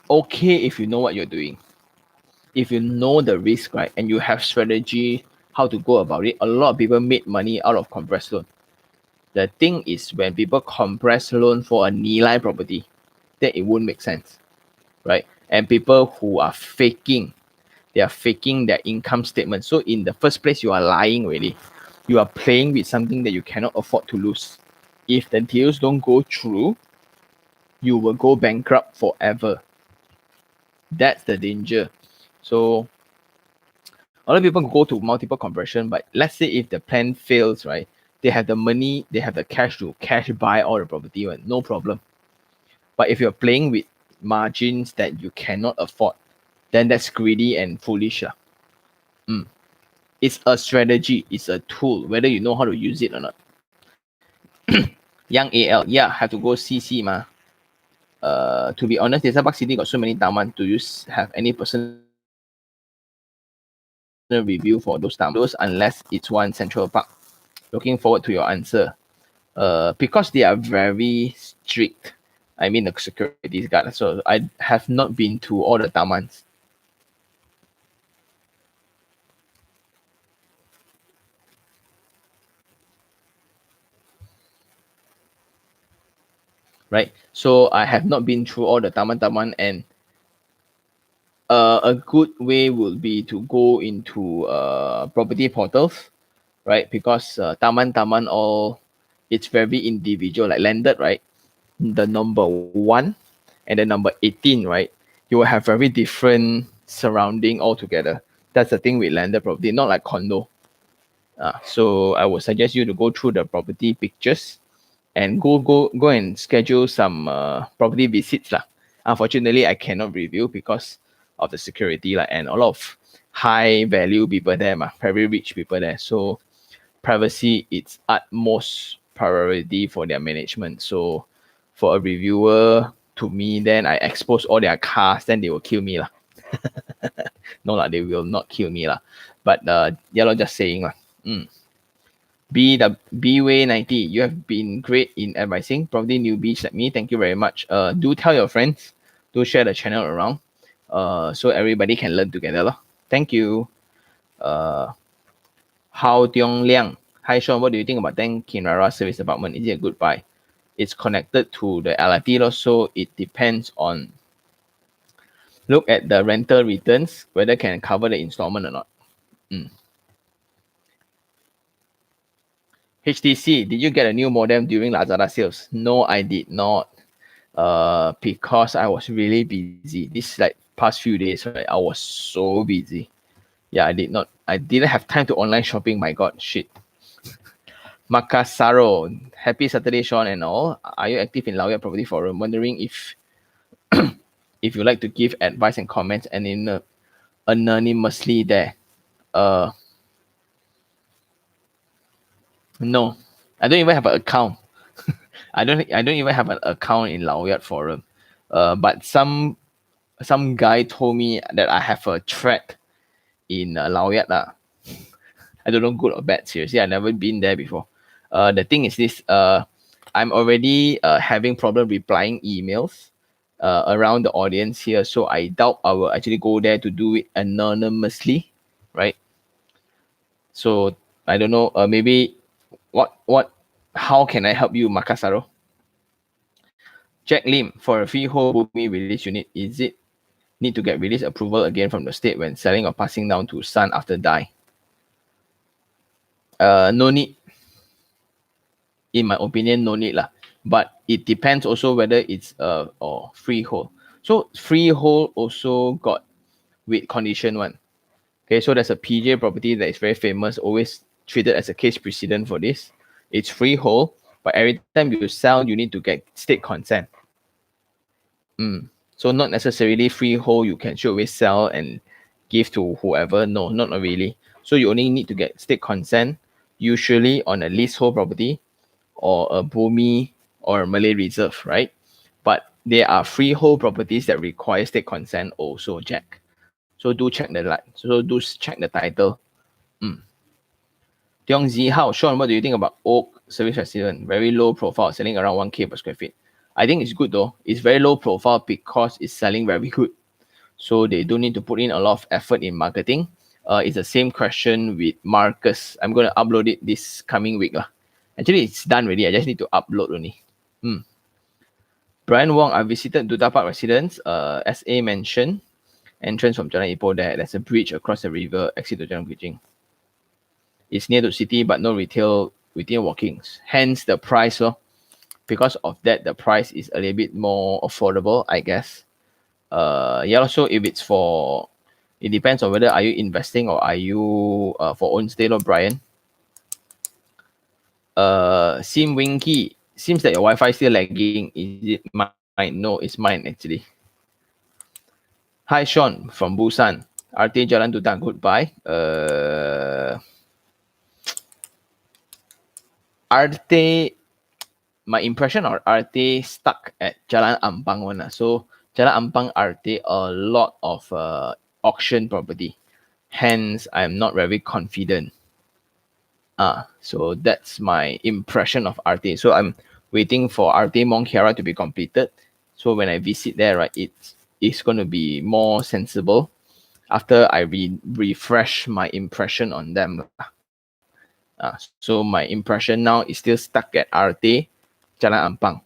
okay if you know what you're doing. If you know the risk, right, and you have strategy how to go about it. A lot of people made money out of compressed loan. The thing is, when people compress loan for a nilai property, then it won't make sense, right? And people who are faking, they are faking their income statement. So in the first place, you are lying really. You are playing with something that you cannot afford to lose. If the deals don't go through, you will go bankrupt forever. That's the danger. So a lot of people go to multiple compression, but let's say if the plan fails, right? They have the money, they have the cash to cash buy all the property, right? No problem. But if you're playing with margins that you cannot afford, then that's greedy and foolish. It's a strategy, it's a tool, whether you know how to use it or not. Young AL, yeah, have to go CC ma. To be honest, Desa Park City got so many taman. Do you have any personal review for those taman? Unless it's one Central Park. Looking forward to your answer. Because they are very strict. I mean the security guard. So I have not been to all the tamans. Right. So I have not been through all the taman and a good way would be to go into property portals, right? Because taman all, it's very individual, like landed, right? The number 1 and the number 18, right? You will have very different surrounding altogether. That's the thing with landed property, not like condo. So I would suggest you to go through the property pictures and go and schedule some property visits lah. Unfortunately, I cannot review because of the security lah, and a lot of high value people there, very rich people there. So privacy it's utmost priority for their management. So for a reviewer, to me, then I expose all their cars, then they will kill me lah. No lah, they will not kill me lah. But yeah, just saying lah. Bway 90, you have been great in advising probably newbies like me. Thank you very much. Do tell your friends, do share the channel around, so everybody can learn together lah. Thank you. Hao Tiong Liang. Hi Sean, what do you think about Tang Kinrara service apartment? Is it a good buy? It's connected to the LRT, so it depends on, look at the rental returns, whether can cover the installment or not. HTC, did you get a new modem during Lazada sales? No, I did not. Because I was really busy. This like past few days, right? I was so busy. Yeah, I did not. I didn't have time to online shopping. My God, shit. Makasaro, happy Saturday, Sean and all. Are you active in Laoya Property Forum? Wondering if if you like to give advice and comments and in anonymously there. No, I don't even have an account. I don't even have an account in Laoyat Forum. But some guy told me that I have a thread in Laoyat lah. I don't know, good or bad. Seriously, I've never been there before. The thing is this. I'm already having problem replying emails around the audience here, so I doubt I will actually go there to do it anonymously, right? So I don't know. Maybe how can I help you, Makasaro? Jack Lim, for a freehold Bumi release unit, is it need to get release approval again from the state when selling or passing down to son after die? No need. In my opinion, no need lah. But it depends also whether it's or freehold. So freehold also got with condition one. Okay, so there's a PJ property that is very famous, always treated as a case precedent for this. It's freehold, but every time you sell, you need to get state consent. So not necessarily freehold, you can straight away sell and give to whoever. No, not really. So you only need to get state consent, usually on a leasehold property or a Bumi or a Malay reserve, right? But there are freehold properties that require state consent also, Jack. So do check the title. Tiong Zi Hao, Sean, what do you think about Oak Service Resident? Very low profile, selling around 1K per square feet. I think it's good though. It's very low profile because it's selling very good. So they don't need to put in a lot of effort in marketing. It's the same question with Marcus. I'm going to upload it this coming week. Actually, it's done already. I just need to upload only. Brian Wong, I visited Duta Park Residence. SA mentioned, entrance from Jalan Ipoh there. There's a bridge across the river, exit to Jalan Kuching. It's near to city, but no retail walkings. Hence the price. Because of that, the price is a little bit more affordable, I guess. Yeah, also if it's for, it depends on whether are you investing or are you for own stay, Brian. Sim Winky, seems that your Wi-Fi is still lagging. Is it mine? No, it's mine actually. Hi Sean from Busan. RT Jalan Duta, goodbye. RT, my impression of RT stuck at Jalan Ampang one. So Jalan Ampang RT, a lot of auction property. Hence, I'm not very confident. So that's my impression of RT. So I'm waiting for RT Mont Kiara to be completed. So when I visit there, right, it's going to be more sensible after I refresh my impression on them. So my impression now is still stuck at RT Jalan Ampang,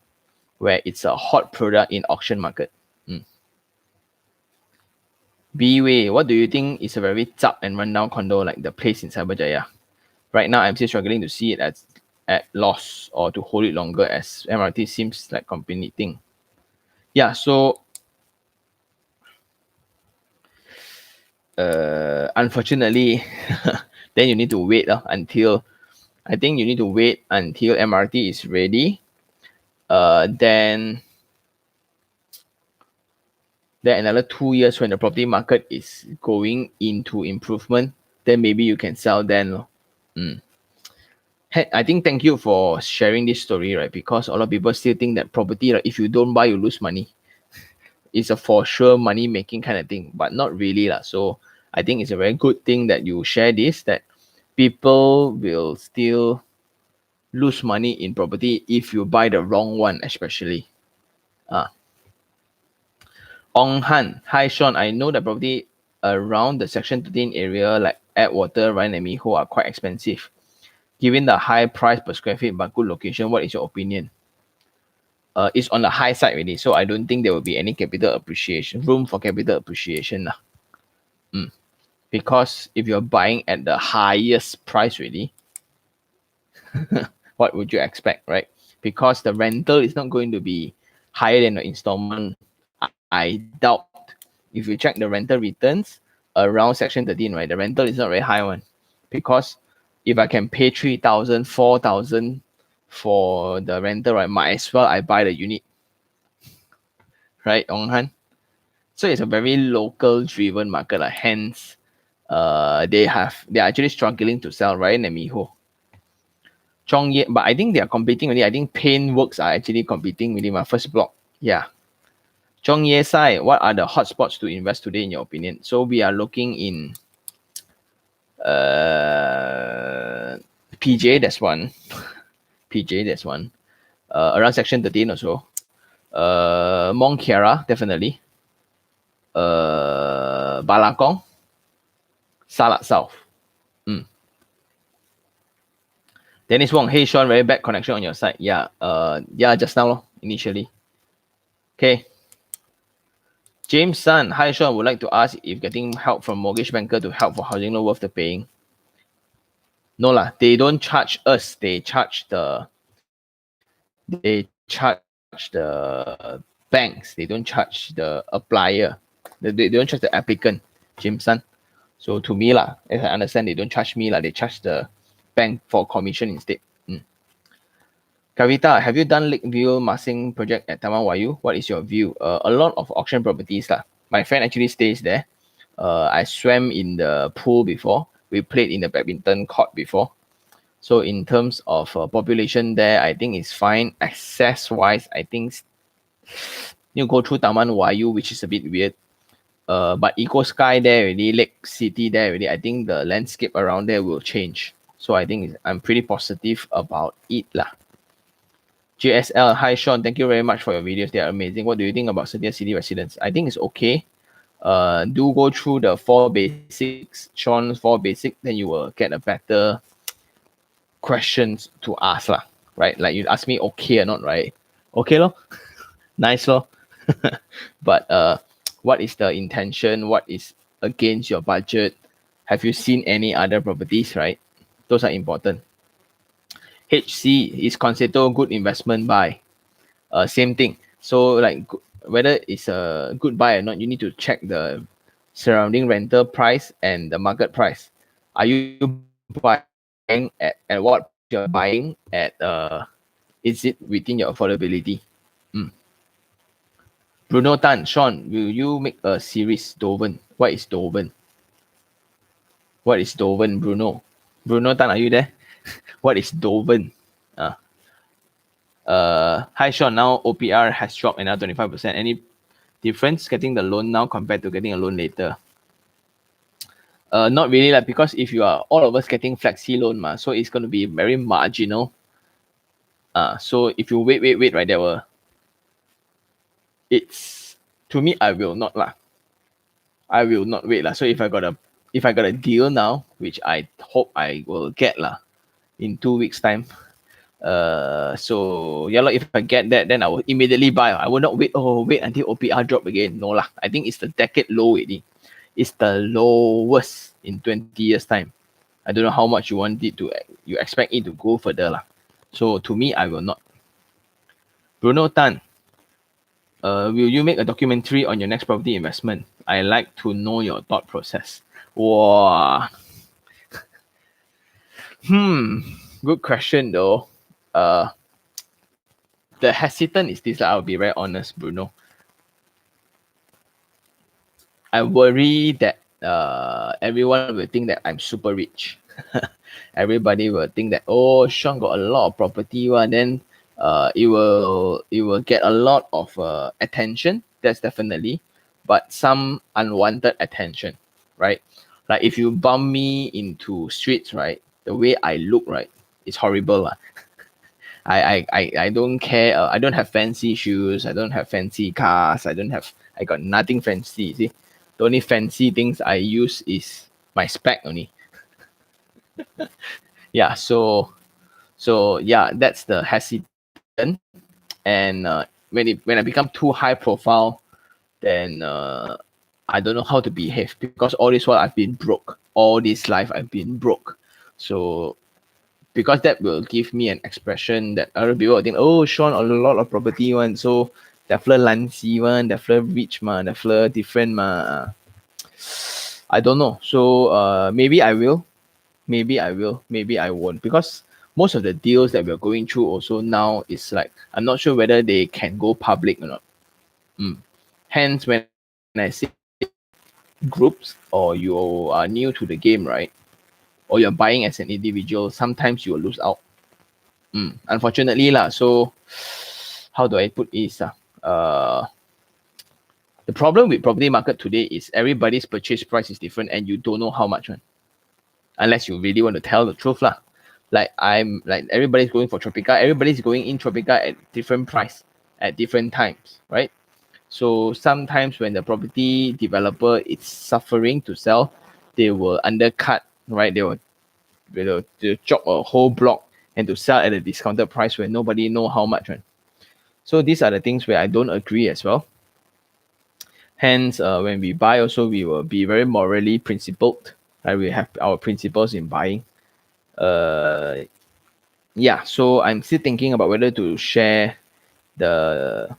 where it's a hot product in auction market. B-Way, what do you think is a very zap and rundown condo like the place in Cyberjaya? Right now, I'm still struggling to see it as at loss or to hold it longer as MRT seems like competing. Yeah, so unfortunately, then you need to wait until I think you need to wait until MRT is ready. Then another 2 years when the property market is going into improvement, then maybe you can sell then. I think thank you for sharing this story, right? Because a lot of people still think that property, like, if you don't buy, you lose money. It's a for sure money making kind of thing, but not really lah. So I think it's a very good thing that you share this, that people will still lose money in property if you buy the wrong one, especially. Ong Han, hi Sean, I know the property around the Section 13 area like Atwater, Ryan and Miho are quite expensive. Given the high price per square feet but good location, what is your opinion? It's on the high side already, so I don't think there will be any capital appreciation, room for capital appreciation. Because if you're buying at the highest price already, what would you expect, right? Because the rental is not going to be higher than the installment. I doubt if you check the rental returns around Section 13, right, the rental is not very high one. Because if I can pay 3,000, 4,000 for the rental, right, might as well I buy the unit. Right, Ong Han? So it's a very local driven market. Hence, they are actually struggling to sell Ryan and Miho. Zhongye, but I think they are competing already. I think Paintworks are actually competing within my first block. Yeah. Zhongye side, what are the hotspots to invest today in your opinion? So we are looking in PJ, that's one. PJ, that's one. Around Section 13 or so. Mont Kiara, definitely. Balakong. Salak South. Dennis Wong, hey Sean, very bad connection on your side. Yeah, just now, initially. Okay. James Sun, hi Sean, would like to ask if getting help from mortgage banker to help for housing loan worth the paying. No lah, they don't charge us. They charge the banks. They don't charge the applier. They don't charge the applicant, James Sun. So to me lah, as I understand, they don't charge me lah. They charge the bank for commission instead. Kavita, have you done Lakeview Massing project at Taman Wayu? What is your view? A lot of auction properties lah. My friend actually stays there. I swam in the pool before. We played in the badminton court before. So in terms of population there, I think it's fine. Access-wise, I think you go through Taman Wayu, which is a bit weird. But Eco Sky there already, Lake City there already, I think the landscape around there will change. So I think I'm pretty positive about it lah. JSL, hi Sean, thank you very much for your videos. They are amazing. What do you think about Setia City residents? I think it's okay. Do go through the 4 basics, Sean's 4 basic, then you will get a better questions to ask lah, right? Like you ask me okay or not, right? Okay lo, nice lo. But what is the intention? What is against your budget? Have you seen any other properties, right? Those are important. HC, is Concerto good investment buy? Same thing. So like whether it's a good buy or not, you need to check the surrounding rental price and the market price. Are you buying at what you're buying at? Is it within your affordability? Bruno Tan, Sean, will you make a series Doven? What is Doven? What is Doven, Bruno? Bruno Tan, are you there? What is Doven? Hi Sean, now OPR has dropped another 25%. Any difference getting the loan now compared to getting a loan later? Not really, like, because if you are all of us getting flexi loan, so it's going to be very marginal. So if you wait, right, there will. It's to me, I will not lah. I will not wait lah. So if I got a deal now, which I hope I will get lah, in 2 weeks time. So yeah, if I get that, then I will immediately buy. I will not wait until OPR drop again. No lah. I think it's the decade low already. is the lowest in 20 years time. I don't know how much you want it to, you expect it to go further lah. So to me, I will not. Bruno Tan, will you make a documentary on your next property investment? I like to know your thought process. Wow. Good question though. Uh, the hesitant is this. I'll be very honest, Bruno. I worry that everyone will think that I'm super rich. Everybody will think that, oh, Sean got a lot of property, then it will get a lot of attention. That's definitely, but some unwanted attention, right? Like if you bump me into streets, right, the way I look, right, it's horrible lah. I don't care. I don't have fancy shoes. I don't have fancy cars. I got nothing fancy. See, the only fancy things I use is my spec only. Yeah. So yeah, that's the hesitant. And when I become too high profile, then I don't know how to behave because all this while I've been broke. All this life I've been broke. So because that will give me an expression that other people will think, oh, Sean a lot of property one, so the flirt lancy one, the flirt rich ma, the flirt different ma. I don't know. So maybe I will, maybe I won't, because most of the deals that we're going through also now is like I'm not sure whether they can go public or not. Hence, when I say groups or you are new to the game, right, or you're buying as an individual, sometimes you will lose out. Unfortunately lah. So how do I put this? The problem with property market today is everybody's purchase price is different and you don't know how much one. Unless you really want to tell the truth lah. Like everybody's going for Tropica, everybody's going in Tropica at different price at different times, right? So sometimes when the property developer is suffering to sell, they will undercut, right? They'll chop a whole block and to sell at a discounted price where nobody know how much. Right? So these are the things where I don't agree as well. Hence, when we buy also, we will be very morally principled. Right? We have our principles in buying. Yeah, so I'm still thinking about whether to share to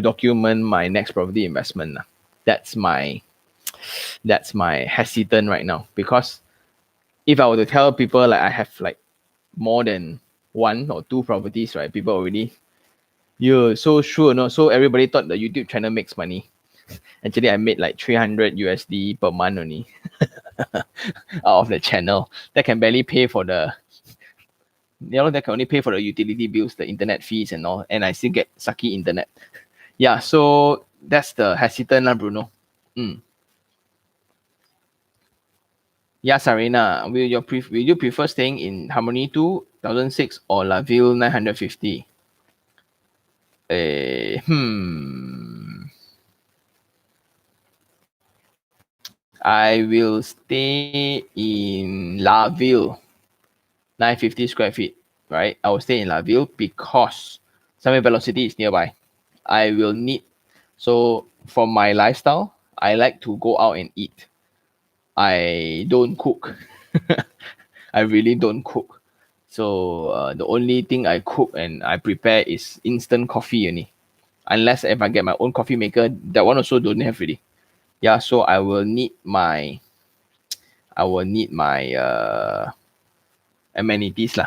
document my next property investment. That's my hesitant right now, because if I were to tell people like I have like more than one or two properties, right, people already, you're so sure, no? So everybody thought the YouTube channel makes money. Actually, I made like 300 USD per month only out of the channel. That can barely pay for the, that can only pay for the utility bills, the internet fees and all, and I still get sucky internet. Yeah, so that's the hesitant lah, Bruno. Yeah, Sarina, will you prefer staying in Harmony 2006 or La Ville 950? I will stay in La Ville 950 square feet, right? I will stay in La Ville because Summit Velocity is nearby. I will need, so for my lifestyle, I like to go out and eat. I don't cook. I really don't cook. So the only thing I cook and I prepare is instant coffee only. Unless if I get my own coffee maker, that one also don't have really. Yeah, so I will need my amenities lah.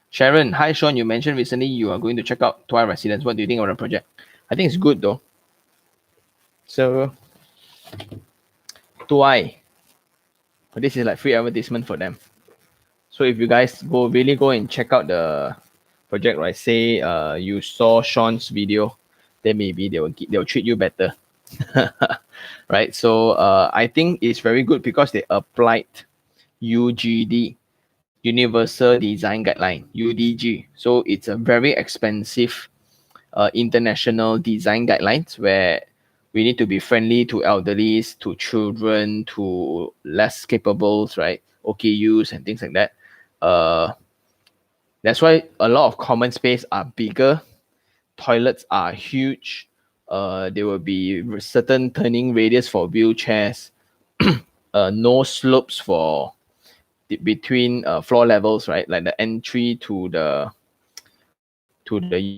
Sharon, hi Sean, you mentioned recently you are going to check out Twi Residence. What do you think of the project? I think it's good though. So Twi, this is like free advertisement for them. So if you guys really go and check out the project, right? Say you saw Sean's video, then maybe they'll treat you better. Right? So I think it's very good because they applied UGD, Universal Design Guideline, UDG. So it's a very expensive international design guidelines where we need to be friendly to elderlies, to children, to less capables, right? OKUs and things like that. That's why a lot of common space are bigger, toilets are huge, There will be certain turning radius for wheelchairs, no slopes for between floor levels, right? Like the entry to the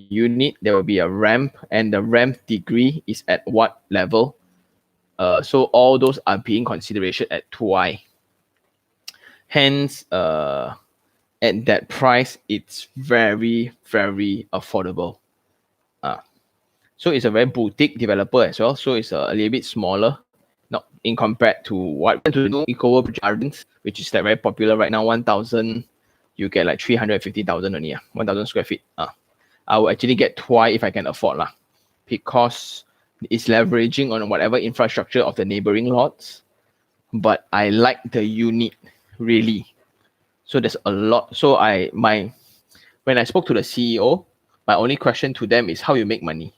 unit, there will be a ramp, and the ramp degree is at what level. So all those are being consideration at 2i. Hence, at that price, it's very, very affordable. So it's a very boutique developer as well. So it's a little bit smaller, not in compared to what to the new Eco Gardens, which is like very popular right now. 1,000, you get like 350,000 only. 1,000 square feet. I will actually get twice if I can afford lah, because it's leveraging on whatever infrastructure of the neighboring lots. But I like the unit really. So there's a lot. So when I spoke to the CEO, my only question to them is how you make money.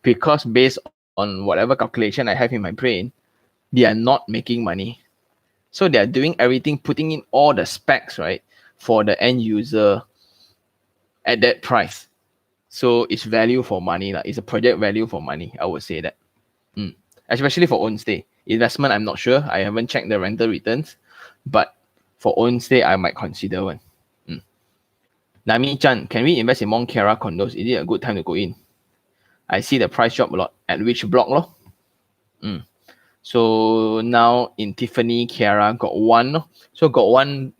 Because based on whatever calculation I have in my brain, they are not making money. So they are doing everything, putting in all the specs, right, for the end user at that price. So it's value for money. It's a project value for money, I would say that. Especially for own stay. Investment, I'm not sure. I haven't checked the rental returns. But for own stay, I might consider one. Nami Chan, can we invest in Mont Kiara condos? Is it a good time to go in? I see the price drop a lot. At which block lor? So now in Tiffany Kiara got one. So got one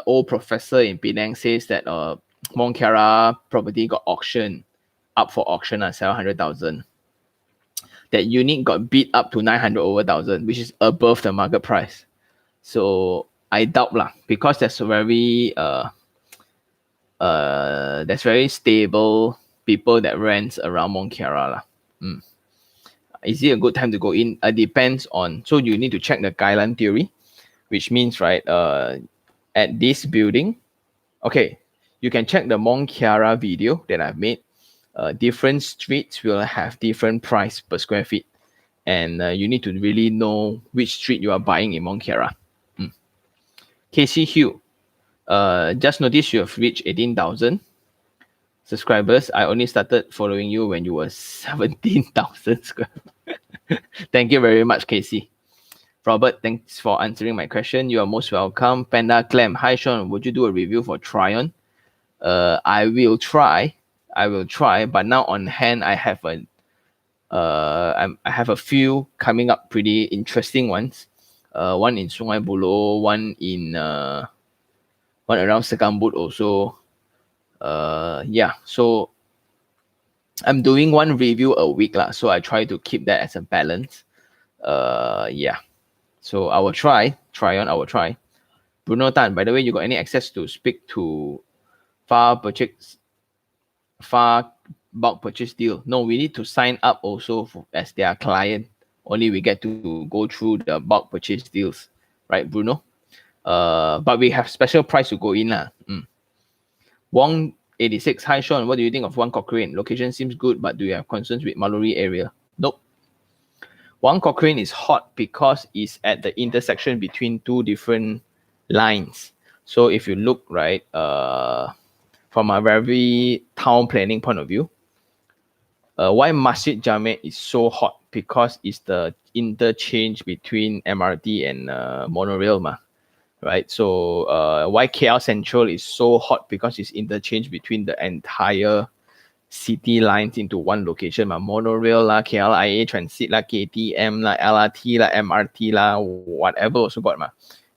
old professor in Penang says that Mont Kiara property got auction up for auction at 700,000. That unit got bid up to 900 over thousand, which is above the market price. So I doubt lah, because there's very stable people that rents around Mont Kiara lah. Is it a good time to go in? Depends on. So you need to check the guideline theory, which means right at this building, okay, you can check the Mont Kiara video that I've made. Different streets will have different price per square feet, and you need to really know which street you are buying in Mont Kiara. Casey Hugh, just noticed you have reached 18,000 subscribers. I only started following you when you were 17,000 square. Thank you very much, Casey. Robert, thanks for answering my question. You are most welcome. Panda Clem, hi Sean, would you do a review for Tryon? I will try, but now on hand I have a few coming up, pretty interesting ones. One in Sungai Buloh, one around Sekambut also. So I'm doing one review a week lah. So I try to keep that as a balance. So I will try. Bruno Tan, by the way, you got any access to speak to far bulk purchase deal? No, we need to sign up also as their client. Only we get to go through the bulk purchase deals, right, Bruno? But we have special price to go in lah. Wong 86, hi Sean, what do you think of One Cochrane? Location seems good, but do you have concerns with Mallory area? Nope. One Cochrane is hot because it's at the intersection between two different lines. So if you look right, from a very town planning point of view, why Masjid Jamek is so hot? Because it's the interchange between MRT and monorail, right? So why KL Central is so hot? Because it's interchange between the entire city lines into one location. Monorail lah, KLIA Transit lah, KTM lah, LRT lah, MRT lah, whatever also got.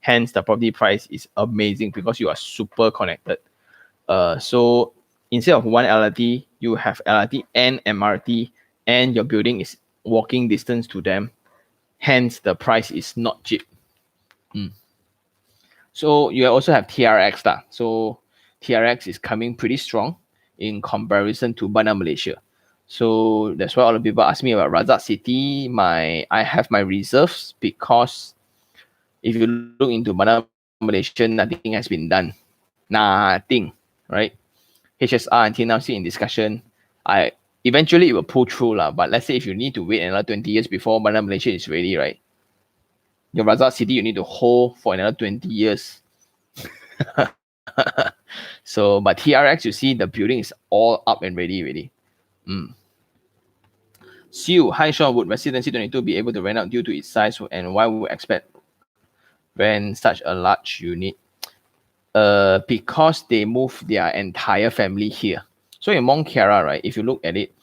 Hence, the property price is amazing because you are super connected. So instead of one LRT, you have LRT and MRT, and your building is walking distance to them. Hence, the price is not cheap. So you also have TRX lah. So TRX is coming pretty strong in comparison to Bandar Malaysia. So that's why all the people ask me about Razak City. I have my reserves, because if you look into Bandar Malaysia, nothing has been done. Nothing, right? HSR until now still in discussion. Eventually it will pull through lah. But let's say if you need to wait another 20 years before Bandar Malaysia is ready, right? Your Razak City you need to hold for another 20 years. So, but TRX, you see the building is all up and ready already. Siu, hi Sean, would Residency 22 be able to rent out due to its size, and why would we expect rent such a large unit? Because they moved their entire family here. So in Mont Kiara, right, if you look at it,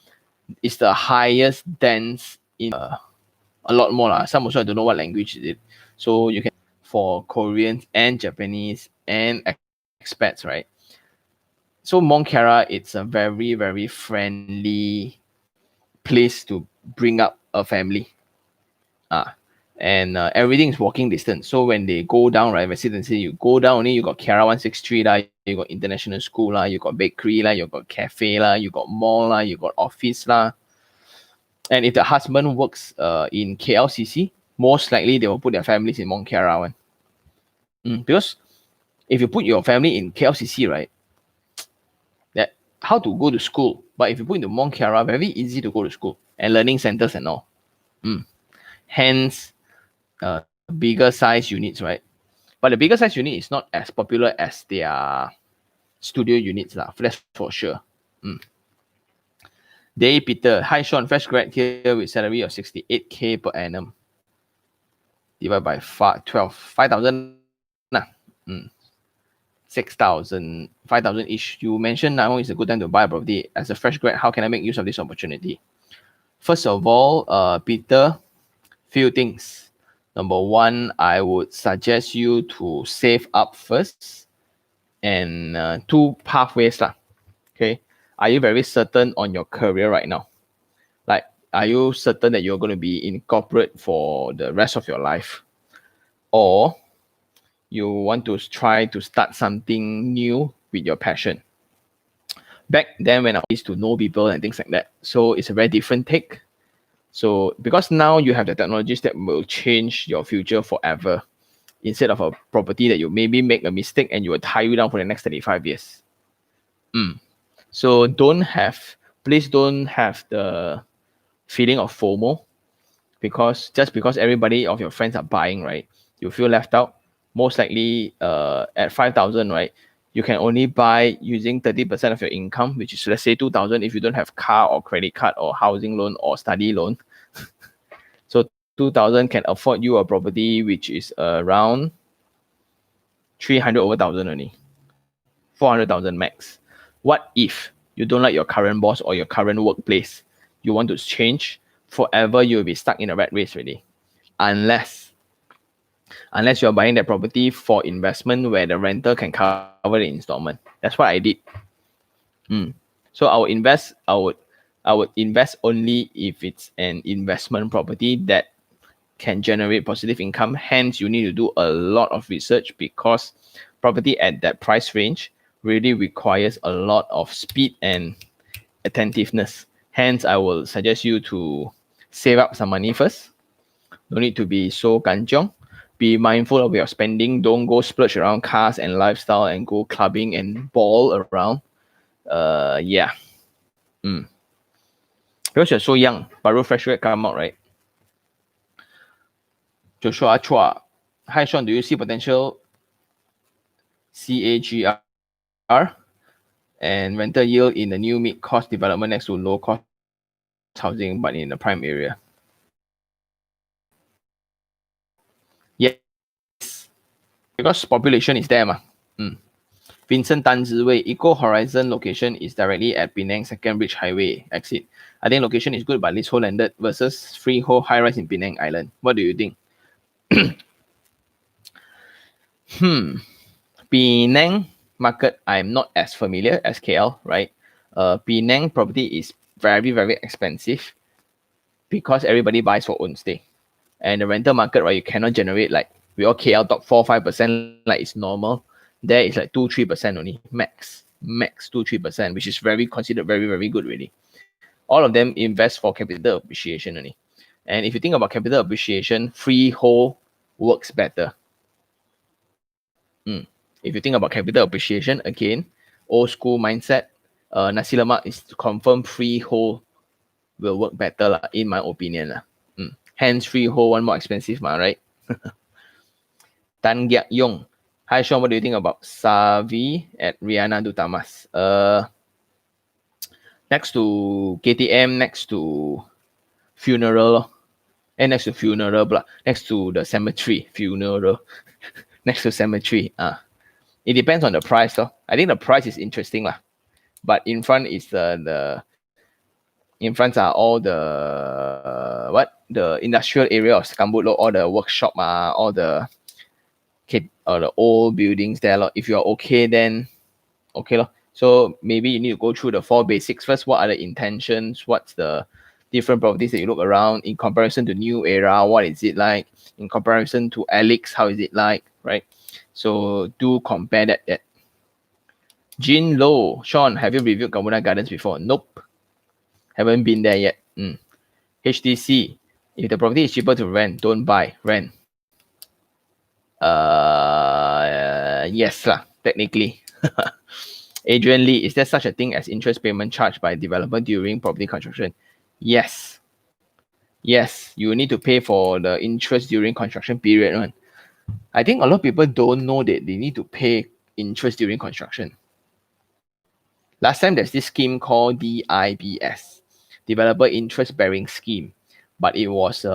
it's the highest dense in a lot more lah. Some also I don't know what language is it. So you can for Koreans and Japanese and expats, right? So Mont Kiara, it's a very, very friendly place to bring up a family. And everything is walking distance. So when they go down, right, Residency, you go down only, you got Kiara 163 lah, you got international school lah, you got bakery lah, you got cafe lah, you got mall lah, you got office lah. And if the husband works in KLCC, most likely they will put their families in Mont Kiara one. Because if you put your family in KLCC, right, that how to go to school. But if you put into Mont Kiara, very easy to go to school and learning centers and all. Hence, bigger size units, right? But the bigger size unit is not as popular as their studio units, lah. That's for sure. Day Peter, hi Sean, fresh grad here with salary of 68K per annum. Divided by 12, 5,000. 6,000, 5,000 each. You mentioned now is a good time to buy a property. As a fresh grad, how can I make use of this opportunity? First of all, Peter, few things. Number one, I would suggest you to save up first, and two pathways lah. Okay, are you very certain on your career right now? Like, are you certain that you're going to be in corporate for the rest of your life, or you want to try to start something new with your passion? Back then, when I used to know people and things like that, so it's a very different take. So because now you have the technologies that will change your future forever, instead of a property that you maybe make a mistake and you will tie you down for the next 35 years. So please don't have the feeling of FOMO, because just because everybody of your friends are buying, right, you feel left out. Most likely at 5,000, right, you can only buy using 30% of your income, which is, let's say, 2,000 if you don't have car or credit card or housing loan or study loan. So 2,000 can afford you a property which is around 300 over 1,000 only, 400,000 max. What if you don't like your current boss or your current workplace? You want to change? Forever you'll be stuck in a rat race already. Unless you're buying that property for investment where the renter can cover the installment. That's what I did. So I would invest only if it's an investment property that can generate positive income. Hence, you need to do a lot of research, because property at that price range really requires a lot of speed and attentiveness. Hence, I will suggest you to save up some money first. No need to be so kanchiong. Be mindful of your spending. Don't go splurge around cars and lifestyle and go clubbing and ball around. Yeah. Because you're so young, baru fresh grad come out, right? Joshua Chua, hi Sean, do you see potential CAGR and rental yield in the new mid-cost development next to low-cost housing, but in the prime area? Yes, because population is there. Vincent Tan Ziwei, Eco Horizon location is directly at Penang Second Bridge Highway exit. I think location is good, but leasehold landed versus freehold high-rise in Penang Island. What do you think? Penang market, I'm not as familiar as KL, right? Penang property is very, very expensive because everybody buys for own stay. And the rental market, right, you cannot generate like we all KL top 4-5% like it's normal. There is like 2-3% only, max 2-3%, which is considered very, very good really. All of them invest for capital appreciation only. And if you think about capital appreciation, freehold works better. If you think about capital appreciation, again, old school mindset, nasi lemak is confirmed freehold will work better in my opinion. Hence freehold one more expensive, right? Tan Gyat Yong, Hi Sean, what do you think about Savi at Rihanna Dutamas? Next to KTM, next to funeral, and next to funeral, next to the cemetery, funeral, next to cemetery. It depends on the price. I think the price is interesting. But in front is the in front are all the industrial area of Skambut, all the workshop, all the the old buildings there. If you are okay, then okay. So maybe you need to go through the 4 basics first. What are the intentions? What's the different properties that you look around in comparison to New Era? What is it like? In comparison to Alex, how is it like? Right? So do compare that. Jin Low, Sean, have you reviewed Gamuna Gardens before? Nope. Haven't been there yet. HTC, if the property is cheaper to rent, don't buy, rent. Yes lah, technically. Adrian Lee, is there such a thing as interest payment charged by developer during property construction? Yes. Yes, you need to pay for the interest during construction period. Right? I think a lot of people don't know that they need to pay interest during construction. Last time there's this scheme called DIBS, Developer Interest Bearing Scheme, but it was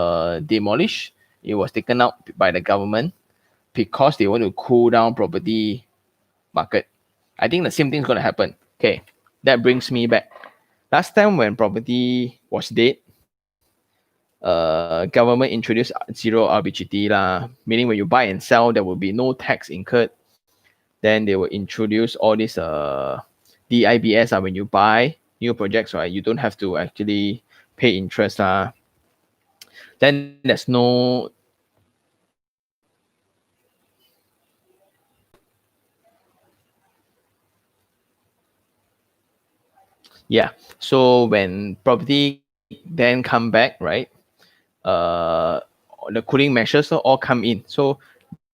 demolished. It was taken out by the government because they want to cool down property market. I think the same thing is going to happen. Okay, that brings me back. Last time when property was dead, government introduced zero RBGT meaning when you buy and sell, there will be no tax incurred. Then they will introduce all this DIBS when you buy new projects, right? You don't have to actually pay interest. Then there's no so when property then come back, right? The cooling measures all come in. So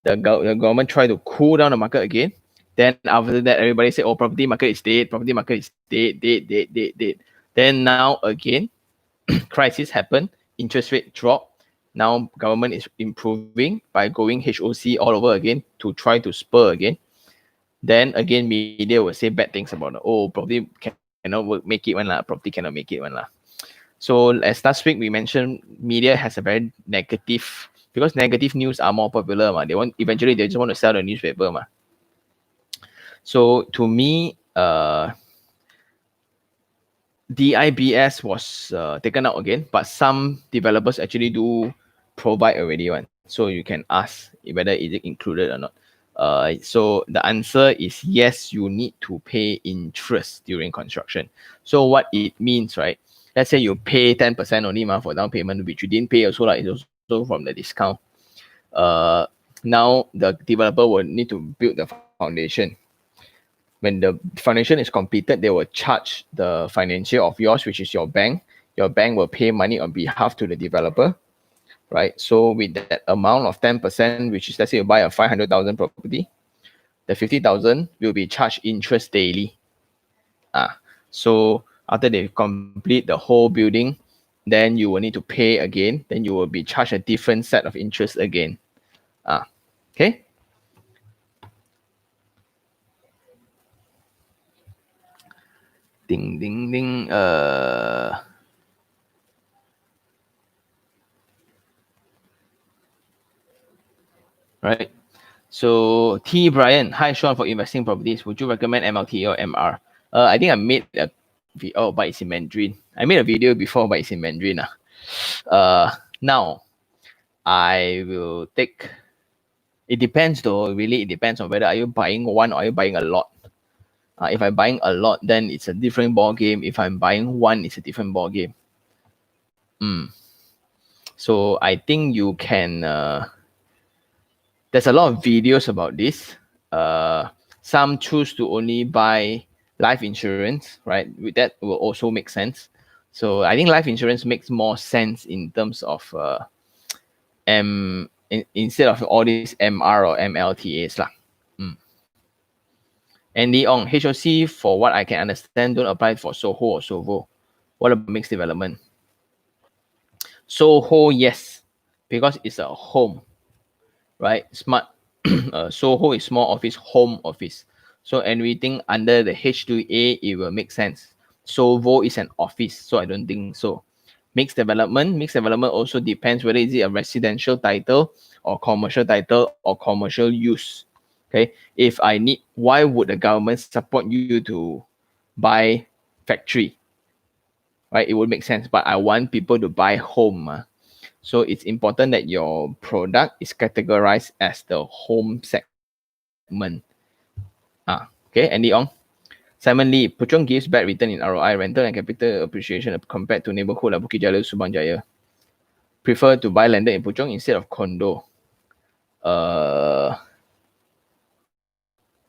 the government try to cool down the market again. Then after that, everybody say, oh, property market is dead, property market is dead. Then now again, crisis happened, interest rate drop. Now government is improving by going HOC all over again to try to spur again. Then again, media will say bad things about property cannot make it property cannot make it So as last week we mentioned, media has a very negative, because negative news are more popular. They just want to sell the newspaper. So to me, DIBS was taken out again, but some developers actually do provide already one. So you can ask whether is it included or not. So the answer is yes, you need to pay interest during construction. So what it means, right? Let's say you pay 10% only for down payment, which you didn't pay also, it's also from the discount. Now the developer will need to build the foundation. When the foundation is completed, they will charge the financier of yours, which is your bank. Your bank will pay money on behalf to the developer, right? So with that amount of 10%, which is, let's say you buy a 500,000 property, the 50,000 will be charged interest daily. So after they complete the whole building, then you will need to pay again. Then you will be charged a different set of interest again. Okay. Ding, ding, ding. Right. So T Brian, hi Sean, for investing properties, would you recommend MLT or MR? I think I made a but it's in Mandarin. I made a video before, but it's in Mandarin. Now I will take. It depends though. Really, it depends on whether are you buying one or are you buying a lot. If I'm buying a lot, then it's a different ball game. If I'm buying one, it's a different ball game. So I think you can. There's a lot of videos about this. Some choose to only buy life insurance, right? That will also make sense. So I think life insurance makes more sense in terms of instead of all these MR or MLTAs lah. Andy Ong, HOC, for what I can understand, don't apply for Soho or Sovo. What about mixed development? Soho, yes, because it's a home, right? Smart Soho is small office, home office. So anything under the H2A, it will make sense. Sovo is an office, so I don't think so. Mixed development also depends whether is it a residential title or commercial title or commercial use. Okay, if I need, why would the government support you to buy factory? Right, it would make sense, but I want people to buy home. So it's important that your product is categorized as the home segment. Okay, Andy Ong. Simon Lee, Puchong gives bad return in ROI, rental and capital appreciation compared to neighborhood like Bukit Jalil, Subang Jaya. Prefer to buy landed in Puchong instead of condo.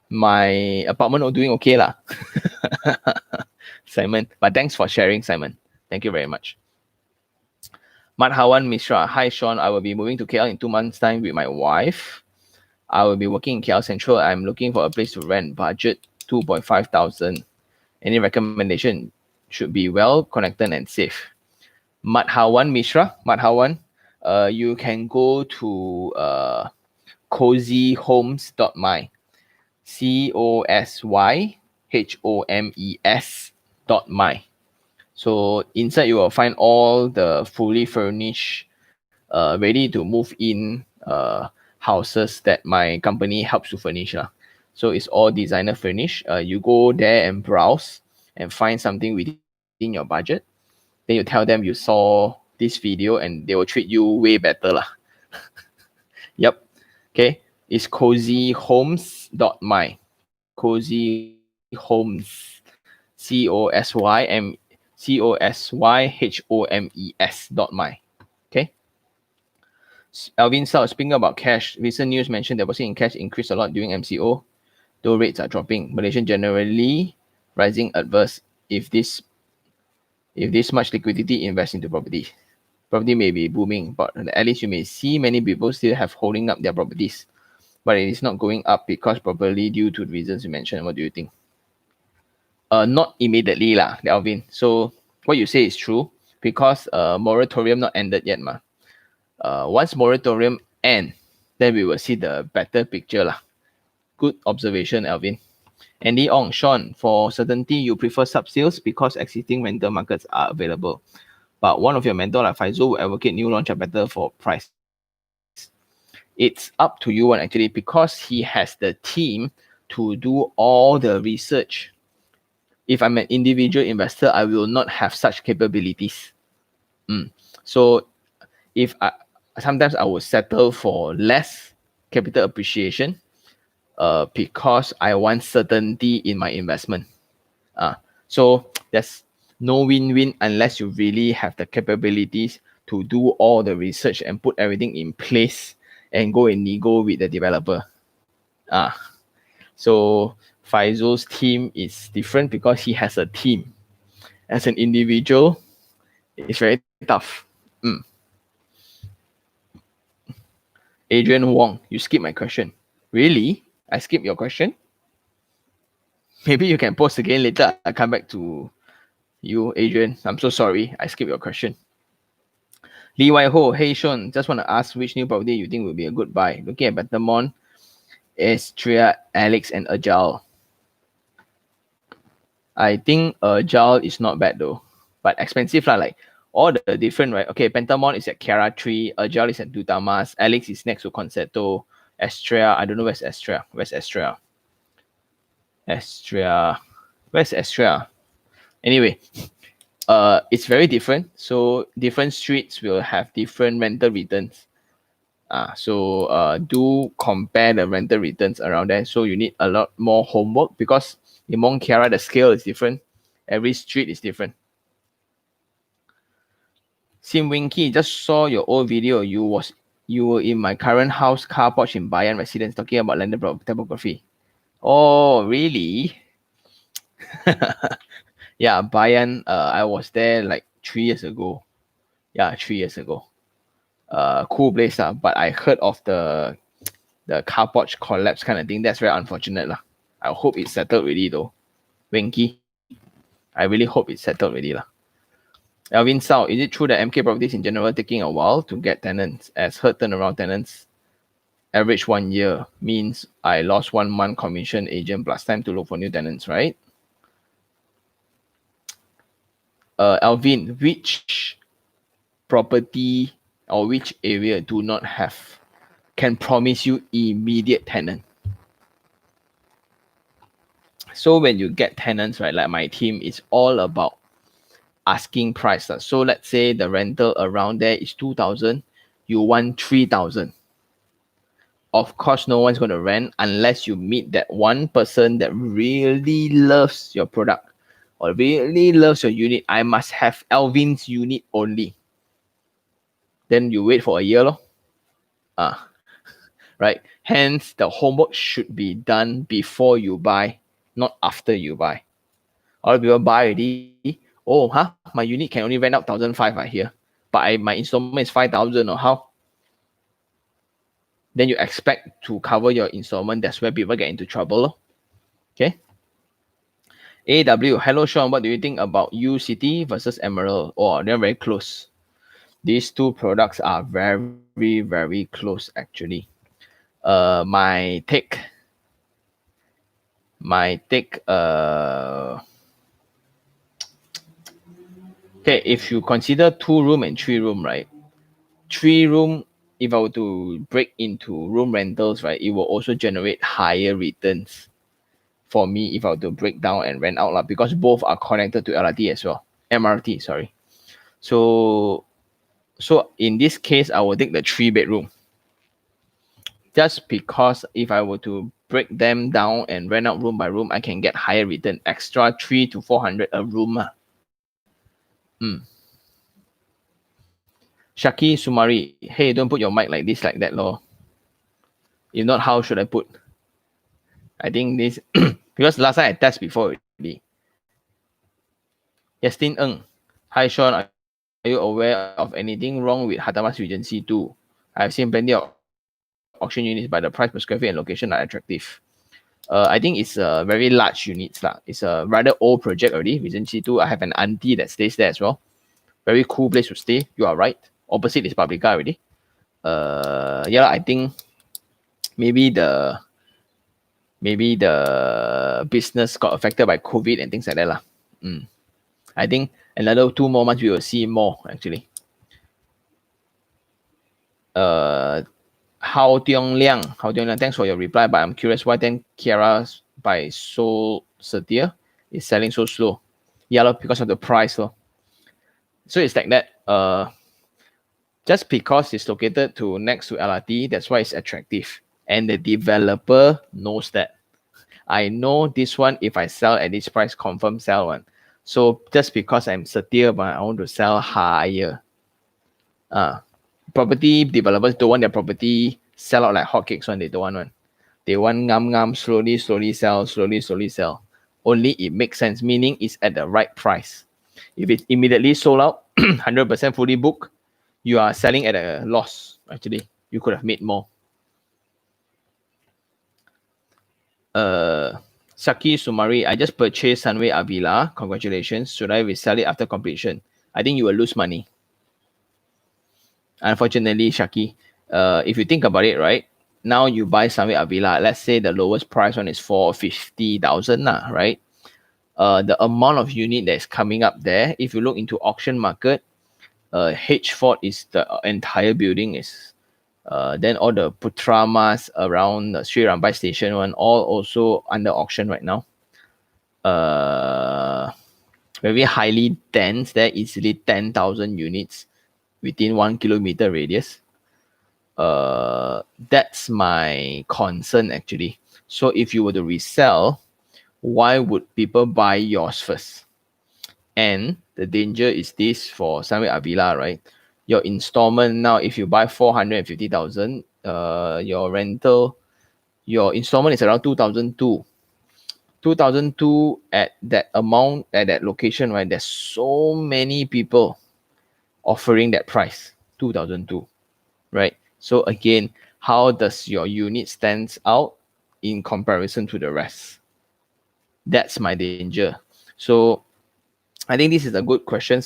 My apartment are doing okay lah. Simon, but thanks for sharing, Simon. Thank you very much. Madhawan Mishra, hi Sean, I will be moving to KL in 2 months' time with my wife. I will be working in KL Central. I'm looking for a place to rent. Budget 2.5 thousand. Any recommendation? Should be well connected and safe. Madhawan Mishra, Madhawan, you can go to cozyhomes.my, COSYHOMES.my. So inside you will find all the fully furnished, ready to move in houses that my company helps to furnish. So it's all designer furnished. You go there and browse and find something within your budget. Then you tell them you saw this video and they will treat you way better. Yep. Okay. It's cozyhomes.my. Cozy Homes. COSYHOMES.my. Okay. Alvin Sao, speaking about cash, recent news mentioned deposit in cash increased a lot during MCO, though rates are dropping. Malaysia generally rising adverse. If this much liquidity, invest into property. Property may be booming, but at least you may see many people still have holding up their properties. But it is not going up because probably due to the reasons you mentioned. What do you think? Not immediately lah, Alvin. So what you say is true because moratorium not ended yet ma. Once moratorium end, then we will see the better picture lah. Good observation, Alvin. Andy Ong, Sean, for certainty, you prefer sub-sales because existing rental markets are available. But one of your mentor like Faisal will advocate new launch are better for price. It's up to you one actually because he has the team to do all the research. If I'm an individual investor, I will not have such capabilities. So if sometimes I will settle for less capital appreciation because I want certainty in my investment. So there's no win-win unless you really have the capabilities to do all the research and put everything in place and go and nego with the developer. So Faisal's team is different because he has a team. As an individual, it's very tough. Adrian Wong, you skip my question. Really? I skip your question? Maybe you can post again later. I'll come back to you, Adrian. I'm so sorry. I skipped your question. Lee Wai Ho, hey Sean, just want to ask which new property you think will be a good buy. Looking at Bettermont, Astria, Alex, and Agile. I think Agile is not bad though, but expensive lah. Like all the different, right? Okay, Pentamon is at Kiara 3, Agile is at Dutamas, Alex is next to Concerto, Astria, I don't know where's Astria. Where's Astria? Where's Astria? Anyway, it's very different. So different streets will have different rental returns. So do compare the rental returns around there. So you need a lot more homework because in Mont Kiara, the scale is different. Every street is different. Sim Winky, just saw your old video. You were in my current house car porch in Bayan residence talking about landed topography. Oh, really? Yeah, Bayan, I was there like 3 years ago. Yeah, 3 years ago. Cool place, but I heard of the car porch collapse kind of thing. That's very unfortunate. I hope it's settled already though. Winky, I really hope it's settled already. Alvin Sao, is it true that MK properties in general taking a while to get tenants as heard turnaround tenants Average 1 year means I lost 1 month commission agent plus time to look for new tenants, right? Alvin, which property or which area do not have can promise you immediate tenant? So when you get tenants, right, like my team is all about asking price. So let's say the rental around there is 2,000, you want 3,000. Of course, no one's going to rent unless you meet that one person that really loves your product or really loves your unit. I must have Alvin's unit only. Then you wait for a year, lor. Right? Hence, the homework should be done before you buy, not after you buy. A lot of people buy already. Oh, my unit can only rent out 1,500 here, but my installment is 5,000 or how? Then you expect to cover your installment. That's where people get into trouble. Okay. AW, hello Sean, what do you think about UCity versus Emerald? Oh, they're very close. These two products are very, very close actually. My take, okay, if you consider 2 room and 3 room, right? 3 room, if I were to break into room rentals, right, it will also generate higher returns for me if I were to break down and rent out, because both are connected to LRT as well. MRT, sorry. So in this case, I will take the 3 bedroom. Just because if I were to break them down and rent out room by room, I can get higher return, extra 300 to 400 a room. Shaki Sumari, hey, don't put your mic like this, like that, lor. If not, how should I put? I think this, because last time I test before already. Yastin Ng, hi Sean, are you aware of anything wrong with Hatamas Regency 2? I've seen plenty of auction units, but the price per square feet and location are attractive. I think it's a very large units. It's a rather old project already. Regency 2, I have an auntie that stays there as well. Very cool place to stay. You are right. Opposite is Paprika already. I think maybe the business got affected by COVID and things like that. I think another 2 more months we will see more actually. Hao Tiong Liang, thanks for your reply, but I'm curious why then Kiara by So Setia is selling so slow. Yeah, because of the price. So it's like that. Just because it's located to next to LRT, that's why it's attractive. And the developer knows that. I know this one, if I sell at this price, confirm sell one. So just because I'm Setia, but I want to sell higher. Property developers don't want their property sell out like hotcakes one. They don't want one. They want ngam, slowly sell. Only it makes sense, meaning it's at the right price. If it's immediately sold out, 100% fully booked, you are selling at a loss. Actually, you could have made more. Saki Sumari, I just purchased Sunway Avila. Congratulations. Should I resell it after completion? I think you will lose money. Unfortunately, Shaki, if you think about it, right? Now you buy Sunway Avila. Let's say the lowest price one is for 50,000, right? The amount of unit that's coming up there, if you look into auction market, H4 is the entire building is. Then all the Putramas around the Sri Rambai station one, all also under auction right now. Very highly dense. There easily 10,000 units within 1 kilometer radius. That's my concern actually. So if you were to resell, why would people buy yours first? And the danger is this for Sunway Avila, right? Your installment now, if you buy 450,000, your rental, your installment is around 2,002. 2,002 at that amount, at that location, right? There's so many people offering that price, 2,002, right? So again, how does your unit stands out in comparison to the rest? That's my danger. So I think this is a good question,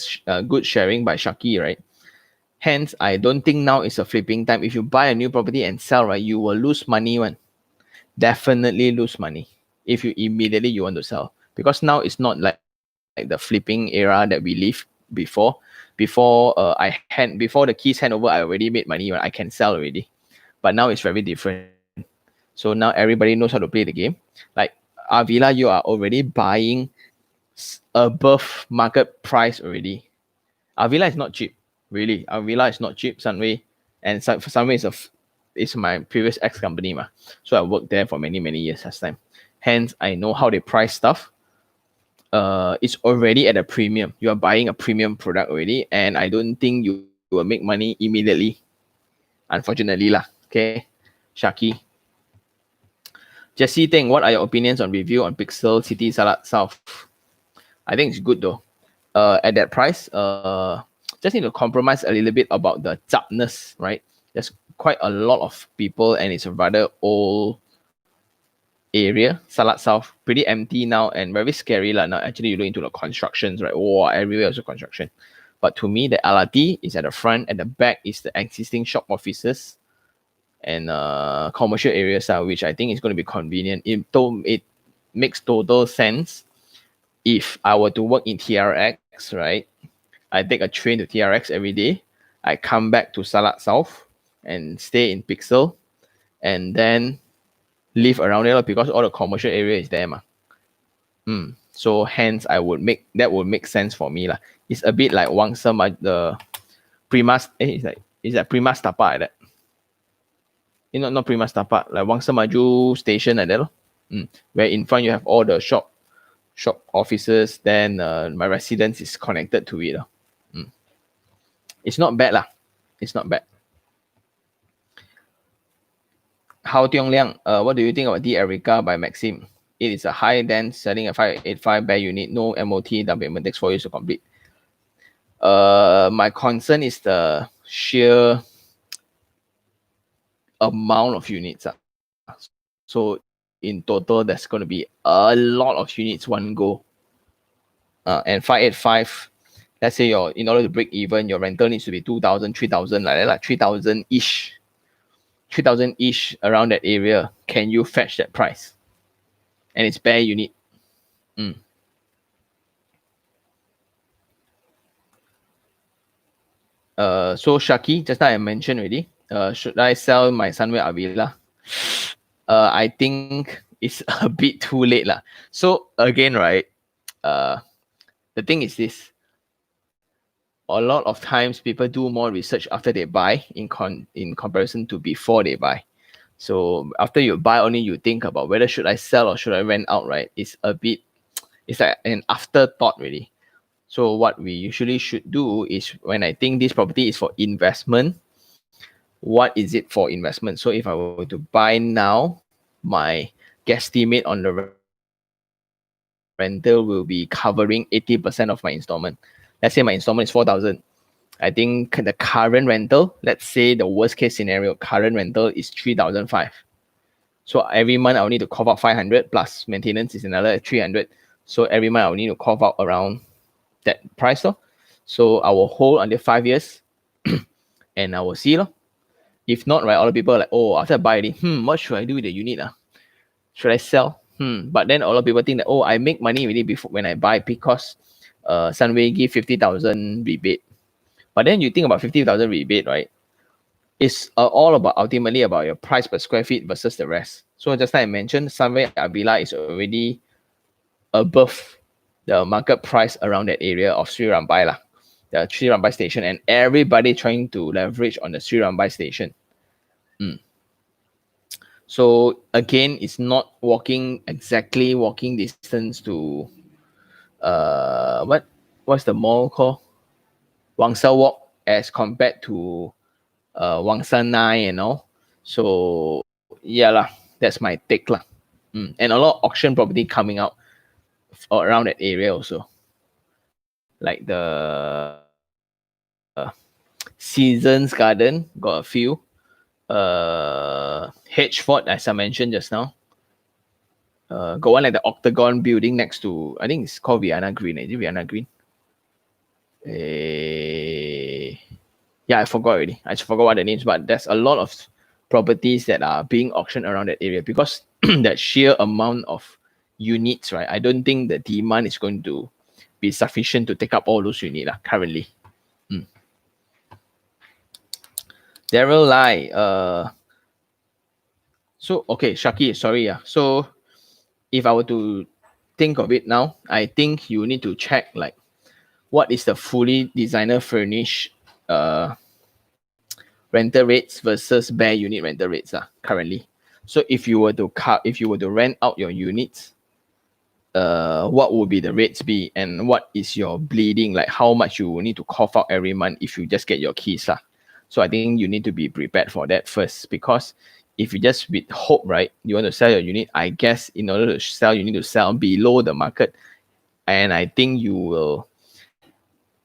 good sharing by Shaki, right? Hence, I don't think now is a flipping time. If you buy a new property and sell, right, you will lose money one. Definitely lose money if you immediately you want to sell. Because now it's not like the flipping era that we lived before. Before the keys handover, I already made money when I can sell already. But now it's very different. So now everybody knows how to play the game. Like Avila, you are already buying above market price already. Avila is not cheap, really. Avila is not cheap. Sunway, and Sunway is my previous ex company, ma. So I worked there for many years last time. Hence, I know how they price stuff. It's already at a premium. You are buying a premium product already, and I don't think you will make money immediately. Unfortunately, lah. Okay, Shaki. Jesse Teng, what are your opinions on review on Pixel City Salad South? I think it's good though. At that price, just need to compromise a little bit about the zapness, right? There's quite a lot of people, and it's a rather old area. Salad South, pretty empty now and very scary lah. Now actually you look into the constructions, right? Oh, everywhere also construction. But to me, the LRT is at the front, at the back is the existing shop offices and commercial areas, which I think is going to be convenient. It makes total sense if I were to work in TRX, right? I take a train to TRX every day. I come back to Salad South and stay in Pixel, and then live around there because all the commercial area is there, ma. So hence that would make sense for me lah. It's a bit like Wangsa the Primas. It's like Primas Tapak like that. Not Primas Tapak, like Wangsa Maju station like that, lor. Where in front you have all the shop offices. Then my residence is connected to it. It's not bad lah. It's not bad. Hao Tiong Liang, what do you think about the Erica by Maxim? It is a high dense selling a 585 bed unit, no MOT, down payment takes 4 years to complete. My concern is the sheer amount of units. So in total, there's going to be a lot of units one go. And 585, let's say in order to break even, your rental needs to be 2,000, 3,000, like 3,000-ish. 3,000-ish around that area. Can you fetch that price? And it's bare unit. So Shaki, just now I mentioned already. Should I sell my Sunway Avila? I think it's a bit too late lah. So again, right? The thing is this. A lot of times people do more research after they buy in comparison to before they buy. So after you buy, only you think about whether should I sell or should I rent out, right? It's like an afterthought really. So what we usually should do is when I think this property is for investment, what is it for investment? So if I were to buy now, my guesstimate on the rental will be covering 80% of my installment. Let's say my installment is 4,000. I think the current rental, let's say the worst case scenario, current rental is 3,500. So every month I'll need to cough out 500 plus maintenance is another 300. So every month I'll need to cough out around that price. So I will hold until 5 years and I will see. If not, right, other people are like, oh, after I buy it, what should I do with the unit? Should I sell? But then a lot of people think that, oh, I make money really before when I buy because Sunway give 50,000 rebate. But then you think about 50,000 rebate, right? It's all about ultimately about your price per square feet versus the rest. So just like I mentioned, Sunway Avila is already above the market price around that area of Sri Rambai, the Sri Rambai station, and everybody trying to leverage on the Sri Rambai station. So again, it's not exactly walking distance to what's the mall called? Wangsa Walk as compared to Wangsa 9 and all. So yeah lah, that's my take lah. And a lot of auction property coming out around that area also. Like the Seasons Garden, got a few. Hedgeford, as I mentioned just now. Got one like the Octagon building next to, I think it's called Vienna Green. Is it Vienna Green? Yeah, I forgot already. I forgot what the names, but there's a lot of properties that are being auctioned around that area because that sheer amount of units, right? I don't think the demand is going to be sufficient to take up all those units currently. Daryl Lai, so okay, Shaki, sorry, yeah. So if I were to think of it now, I think you need to check like what is the fully designer furnished rental rates versus bare unit rental rates currently. So if you were to rent out your units, what would be the rates be, and what is your bleeding, like how much you will need to cough out every month if you just get your keys So I think you need to be prepared for that first, because if you just with hope, right, you want to sell your unit, I guess in order to sell you need to sell below the market. And I think you will,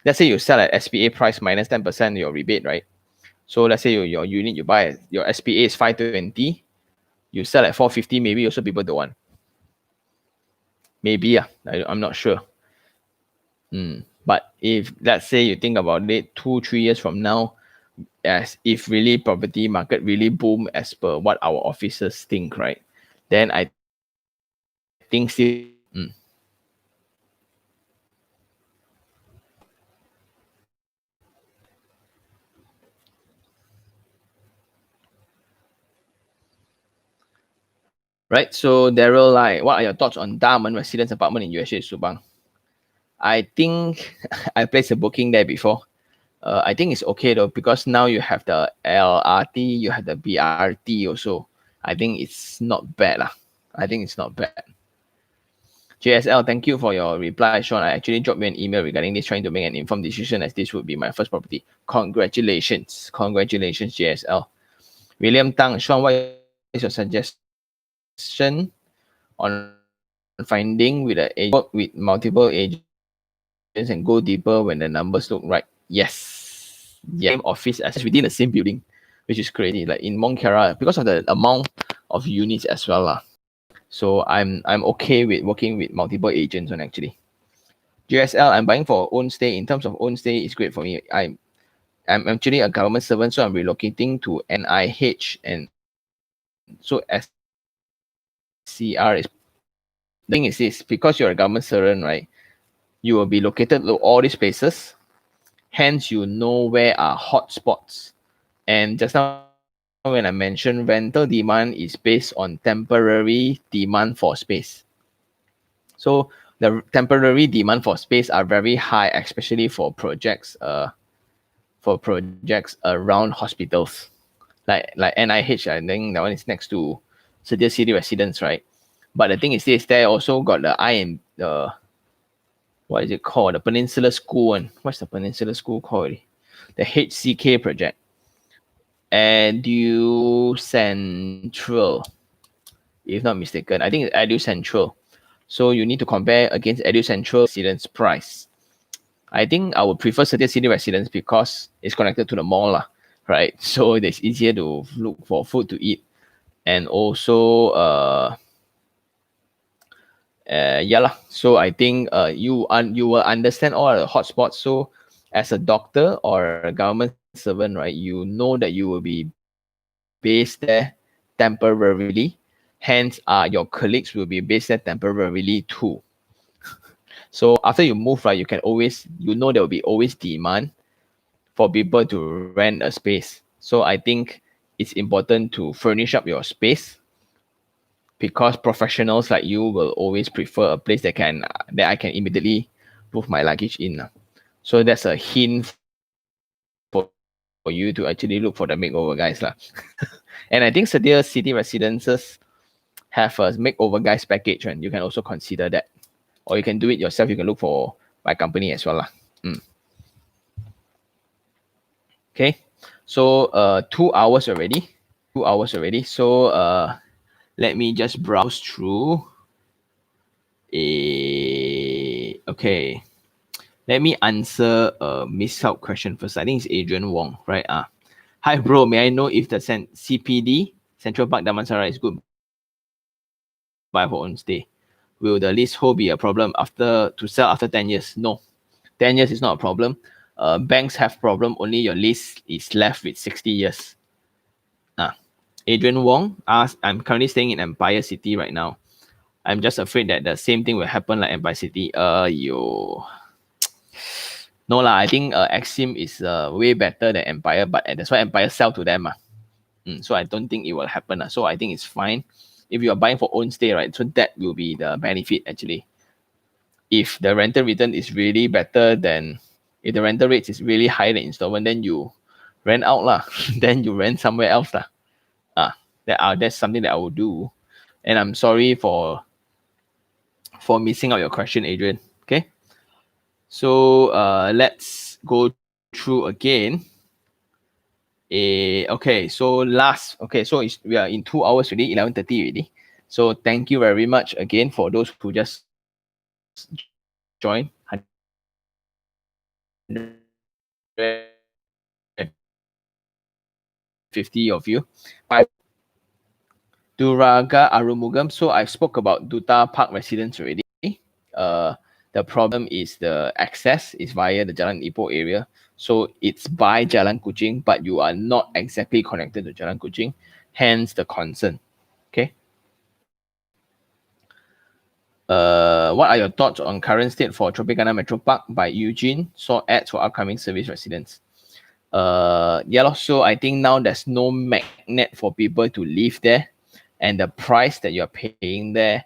let's say you sell at SPA price minus 10% your rebate, right? So let's say your unit you buy, your SPA is 520, you sell at 450, maybe also people don't want. Maybe, I'm not sure. But if let's say you think about it 2-3 years from now, as if really property market really boom as per what our officers think, right? Then I think still right. So Daryl, like, what are your thoughts on Diamond Residence Apartment in USA Subang? I think I placed a booking there before. I think it's okay though, because now you have the LRT, you have the BRT also. I think it's not bad lah. I think it's not bad. JSL, thank you for your reply, Sean. I actually dropped you an email regarding this, trying to make an informed decision as this would be my first property. Congratulations. Congratulations, JSL. William Tang, Sean, what is your suggestion on finding with a agent, work with multiple agents and go deeper when the numbers look right? Yes. Yeah. Same office as within the same building, which is crazy. Like in Mont Kiara, because of the amount of units as well. So I'm okay with working with multiple agents on actually. JSL, I'm buying for own stay. In terms of own stay, it's great for me. I'm actually a government servant, so I'm relocating to NIH, and so SCR is the thing is this, because you're a government servant, right? You will be located to all these places. Hence, you know where are hotspots. And just now when I mentioned rental demand is based on temporary demand for space. So the temporary demand for space are very high, especially for projects around hospitals. Like NIH, I think that one is next to City Residence, right? But the thing is this, there also got the what is it called? The Peninsula School one. What's the Peninsula School called? The HCK project. Edu Central, if not mistaken. I think it's Edu Central. So you need to compare against Edu Central residence price. I think I would prefer City Residence because it's connected to the mall, right? So it's easier to look for food to eat. And also, yeah lah. So I think you will understand all the hotspots. So as a doctor or a government servant, right, you know that you will be based there temporarily. Hence, your colleagues will be based there temporarily too. So after you move, right, you can always, you know, there will be always demand for people to rent a space. So I think it's important to furnish up your space, because professionals like you will always prefer a place that I can immediately move my luggage in. So that's a hint for you to actually look for the makeover guys. And I think City Residences have a makeover guys package, and you can also consider that. Or you can do it yourself. You can look for my company as well. Okay. So 2 hours already. 2 hours already. So let me just browse through. Okay. Let me answer a missed out question first. I think it's Adrian Wong, right? Hi bro, may I know if the CPD, Central Park Damansara, is good buy for own stay? Will the leasehold be a problem to sell after 10 years? No. 10 years is not a problem. banks have problem, only your lease is left with 60 years. Adrian Wong asked, I'm currently staying in Empire City right now. I'm just afraid that the same thing will happen like Empire City. No lah, I think Axiom is way better than Empire, but that's why Empire sell to them. So I don't think it will happen. So I think it's fine. If you are buying for own stay, right? So that will be the benefit actually. If the rental return is really better than, if the rental rate is really higher than installment, then you rent out lah. Then you rent somewhere else lah. That's something that I will do. And I'm sorry for missing out your question, Adrian. Okay. So let's go through again. Okay, so we are in 2 hours already, 11:30 already. So thank you very much again for those who just joined. 150 of you. Duraga Arumugam. So I spoke about Duta Park residents already. The problem is the access is via the Jalan Ipoh area. So it's by Jalan Kuching, but you are not exactly connected to Jalan Kuching. Hence the concern. Okay. What are your thoughts on current state for Tropicana Metro Park by Eugene? Saw ads for upcoming service residents. So I think now there's no magnet for people to live there, and the price that you're paying there,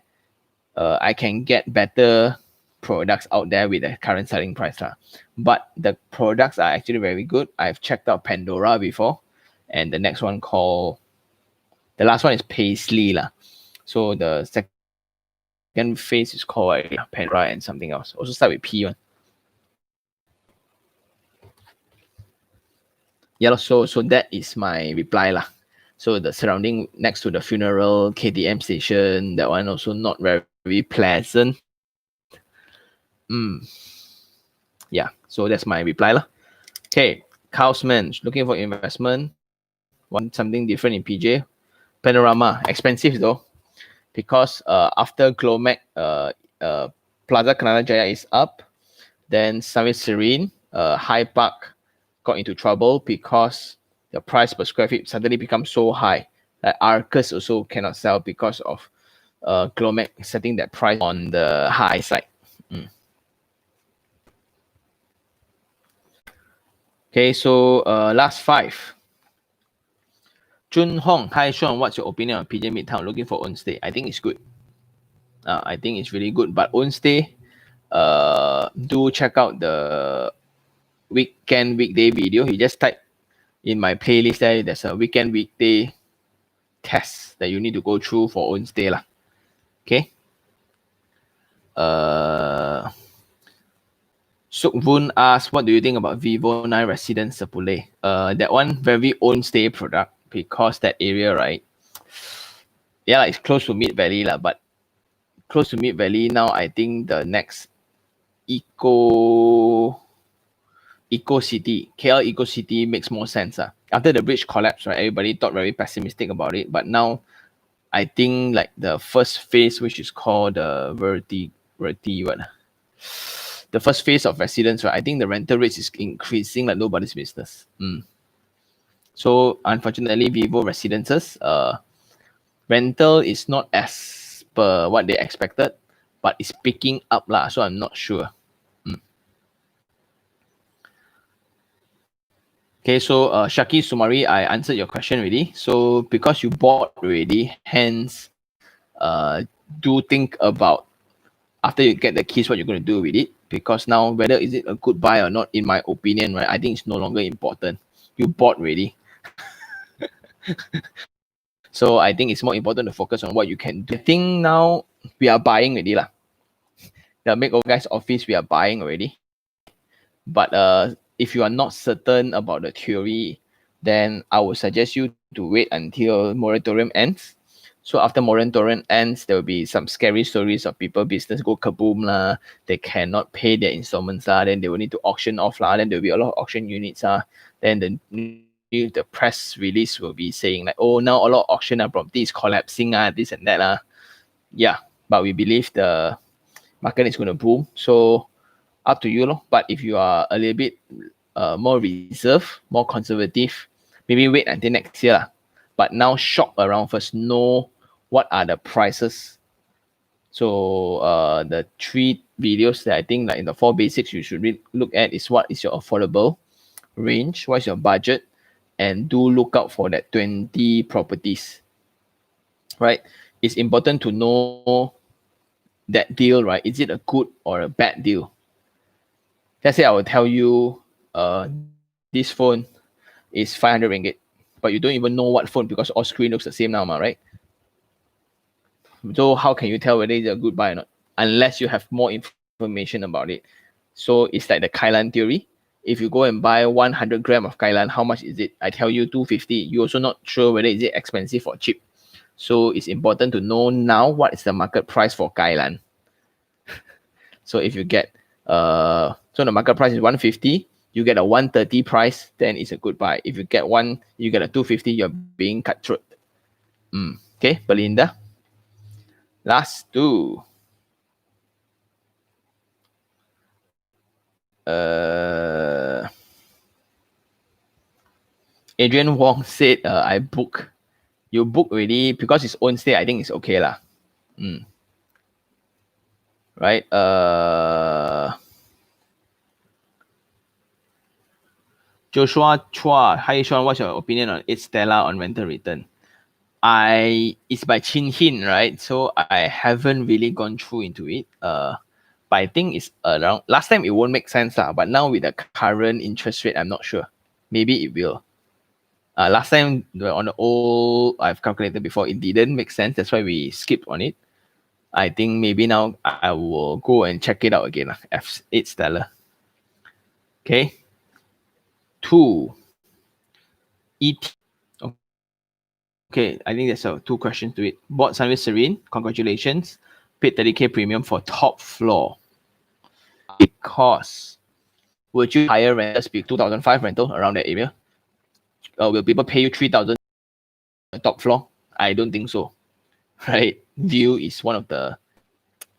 I can get better products out there with the current selling price lah. But the products are actually very good. I've checked out Pandora before, and the last one is Paisley lah. So the second phase is called Pandora and something else. Also start with P one. So that is my reply lah. So the surrounding next to the funeral KTM station, that one also not very, very pleasant. So that's my reply lah. Okay, Kausman looking for investment, want something different in PJ. Panorama expensive though, because after Glomac, Plaza Kanana Jaya is up, then Summit Serene, High Park got into trouble because the price per square feet suddenly becomes so high. Like Arcus also cannot sell because of Glomac setting that price on the high side. Okay, so last 5. Jun Hong, hi Sean, what's your opinion on PJ Midtown? Looking for own stay. I think it's good. I think it's really good, but own stay, do check out the weekday video. You just type in my playlist there, there's a weekday test that you need to go through for own stay lah. Okay. Sukvun asks, what do you think about Vivo 9 Residence Sepule? That one very own stay product, because that area, right? Yeah, it's close to Mid Valley lah, but close to Mid Valley now, I think the next Eco City, KL Eco City makes more sense. After the bridge collapse, right, everybody thought very pessimistic about it, but now I think like the first phase, which is called the the first phase of residents, right, I think the rental rates is increasing like nobody's business. So unfortunately, Vivo Residences, rental is not as per what they expected, but it's picking up lah. So I'm not sure. Okay, so Shaki Sumari, I answered your question already. So because you bought already, hence do think about after you get the keys what you're going to do with it, because now whether is it a good buy or not, in my opinion, right, I think it's no longer important. You bought already. So I think it's more important to focus on what you can do. I think now we are buying already lah. The Makeover Guys office, we are buying already. But if you are not certain about the theory, then I would suggest you to wait until moratorium ends. So after moratorium ends, there will be some scary stories of people business go kaboom lah. They cannot pay their installments lah. Then they will need to auction off lah. Then there will be a lot of auction units lah. Then the press release will be saying like, oh, now a lot of auction property is collapsing this and that . Yeah, but we believe the market is going to boom. So up to you . But if you are a little bit more reserved, more conservative. Maybe wait until next year. But now shop around first. Know what are the prices. So the 3 videos that I think like in the 4 basics you should look at is what is your affordable range, what's your budget, and do look out for that 20 properties. Right? It's important to know that deal, right? Is it a good or a bad deal? Let's say I will tell you this phone is 500 ringgit, but you don't even know what phone because all screen looks the same now, right? So how can you tell whether it's a good buy or not? Unless you have more information about it. So it's like the Kailan theory. If you go and buy 100 gram of Kailan, how much is it? I tell you 250. You're also not sure whether is it expensive or cheap. So it's important to know now what is the market price for Kailan. So if you get so the market price is 150, you get a 130 price, then it's a good buy. If you get a 250, you're being cutthroat. Okay, Belinda. Last two. Adrian Wong said, I book. You book already because it's own stay. I think it's okay lah. Right. Joshua Chua. Hi Sean, what's your opinion on It's Stella on rental return? It's by Chin Hin, right? So I haven't really gone through into it. But I think it's around last time it won't make sense, but now with the current interest rate, I'm not sure. Maybe it will. Last time on the old I've calculated before, it didn't make sense. That's why we skipped on it. I think maybe now I will go and check it out again. F8 Stellar. Okay. 2. ET. Okay, I think there's 2 questions to it. Bought Sunway Serene. Congratulations. Paid 30K premium for top floor. Because would you hire renters be 2,500 rental around that area? Will people pay you 3,000 top floor? I don't think so. Right? View is one of the,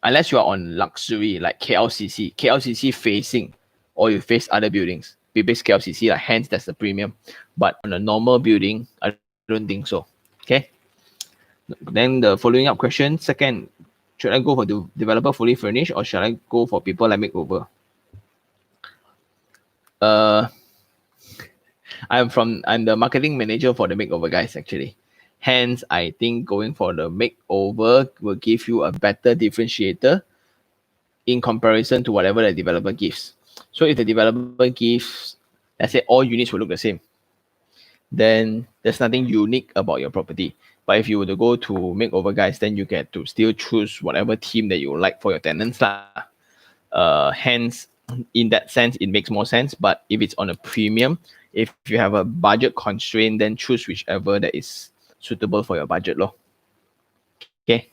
unless you are on luxury like KLCC facing, or you face other buildings. We base KLCC, like, hence that's the premium. But on a normal building, I don't think so. Okay. Then the following up question, second, should I go for the developer fully furnished or should I go for people like makeover? I'm the marketing manager for the makeover guys actually. Hence, I think going for the makeover will give you a better differentiator in comparison to whatever the developer gives. So if the developer gives, let's say all units will look the same, then there's nothing unique about your property. But if you were to go to makeover guys, then you get to still choose whatever theme that you like for your tenants. Hence, in that sense, it makes more sense. But if it's on a premium, if you have a budget constraint, then choose whichever that is suitable for your budget. Okay.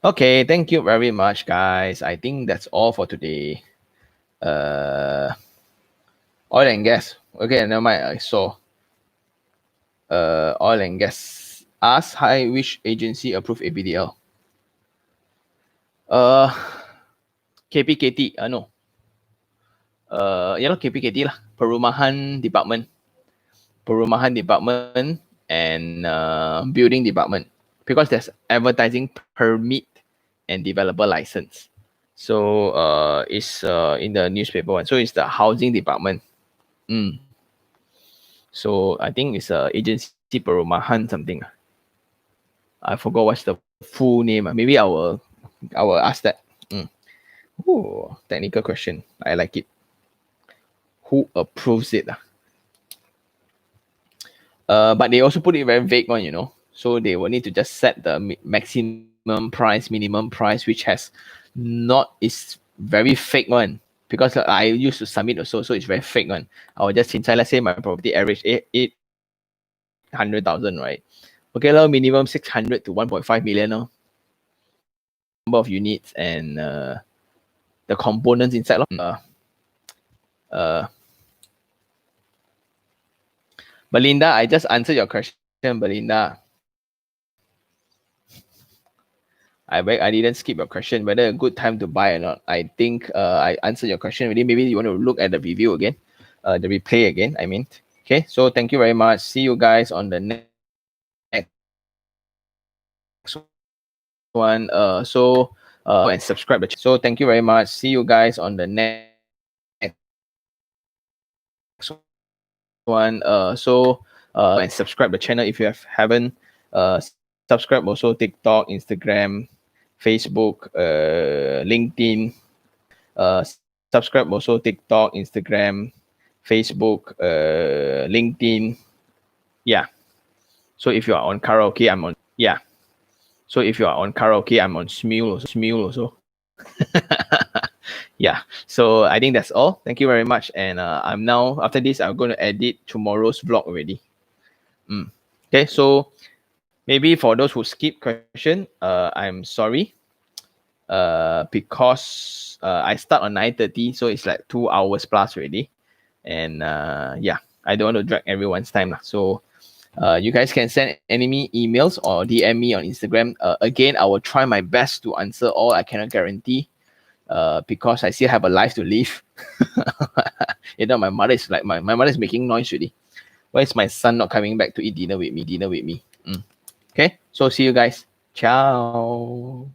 Okay, thank you very much, guys. I think that's all for today. Oil and gas. Okay, never mind. I saw. Oil and gas. Ask hi, which agency approved ABDL? KPKT. No. KPKT lah. Perumahan Department and Building Department, because there's advertising permit and developer license. So it's in the newspaper one. So it's the Housing Department. So I think it's agency Perumahan something. I forgot what's the full name. Maybe I will ask that. Ooh, technical question. I like it. Who approves it? But they also put it very vague one, So they will need to just set the maximum price, minimum price, which is very fake one. Because I used to submit also, so it's very fake one. I will just inside, let's say my property average 800,000, right? Okay, minimum 600 to 1.5 million. Number of units and the components inside. Belinda, I just answered your question, Belinda. I didn't skip your question, whether a good time to buy or not. I think I answered your question already. Maybe you want to look at the review again. the replay again, I mean. Okay, so thank you very much. See you guys on the next one. And subscribe the channel. So thank you very much. See you guys on the next one. And subscribe the channel if you haven't. Subscribe also TikTok, Instagram, Facebook, LinkedIn. Subscribe also TikTok, Instagram, Facebook, LinkedIn. Yeah. So if you are on karaoke, I'm on. Yeah. So if you are on karaoke, I'm on Smule also. Yeah. So I think that's all. Thank you very much. And I'm now after this, I'm going to edit tomorrow's vlog already. Okay. So maybe for those who skip question, I'm sorry. Because I start on 9:30, so it's like 2 hours plus already. And yeah, I don't want to drag everyone's time lah. So you guys can send me emails or DM me on Instagram. Again, I will try my best to answer all. I cannot guarantee because I still have a life to live. You know, my mother is like my mother is making noise already. Why is my son not coming back to eat dinner with me? Okay, so see you guys. Ciao.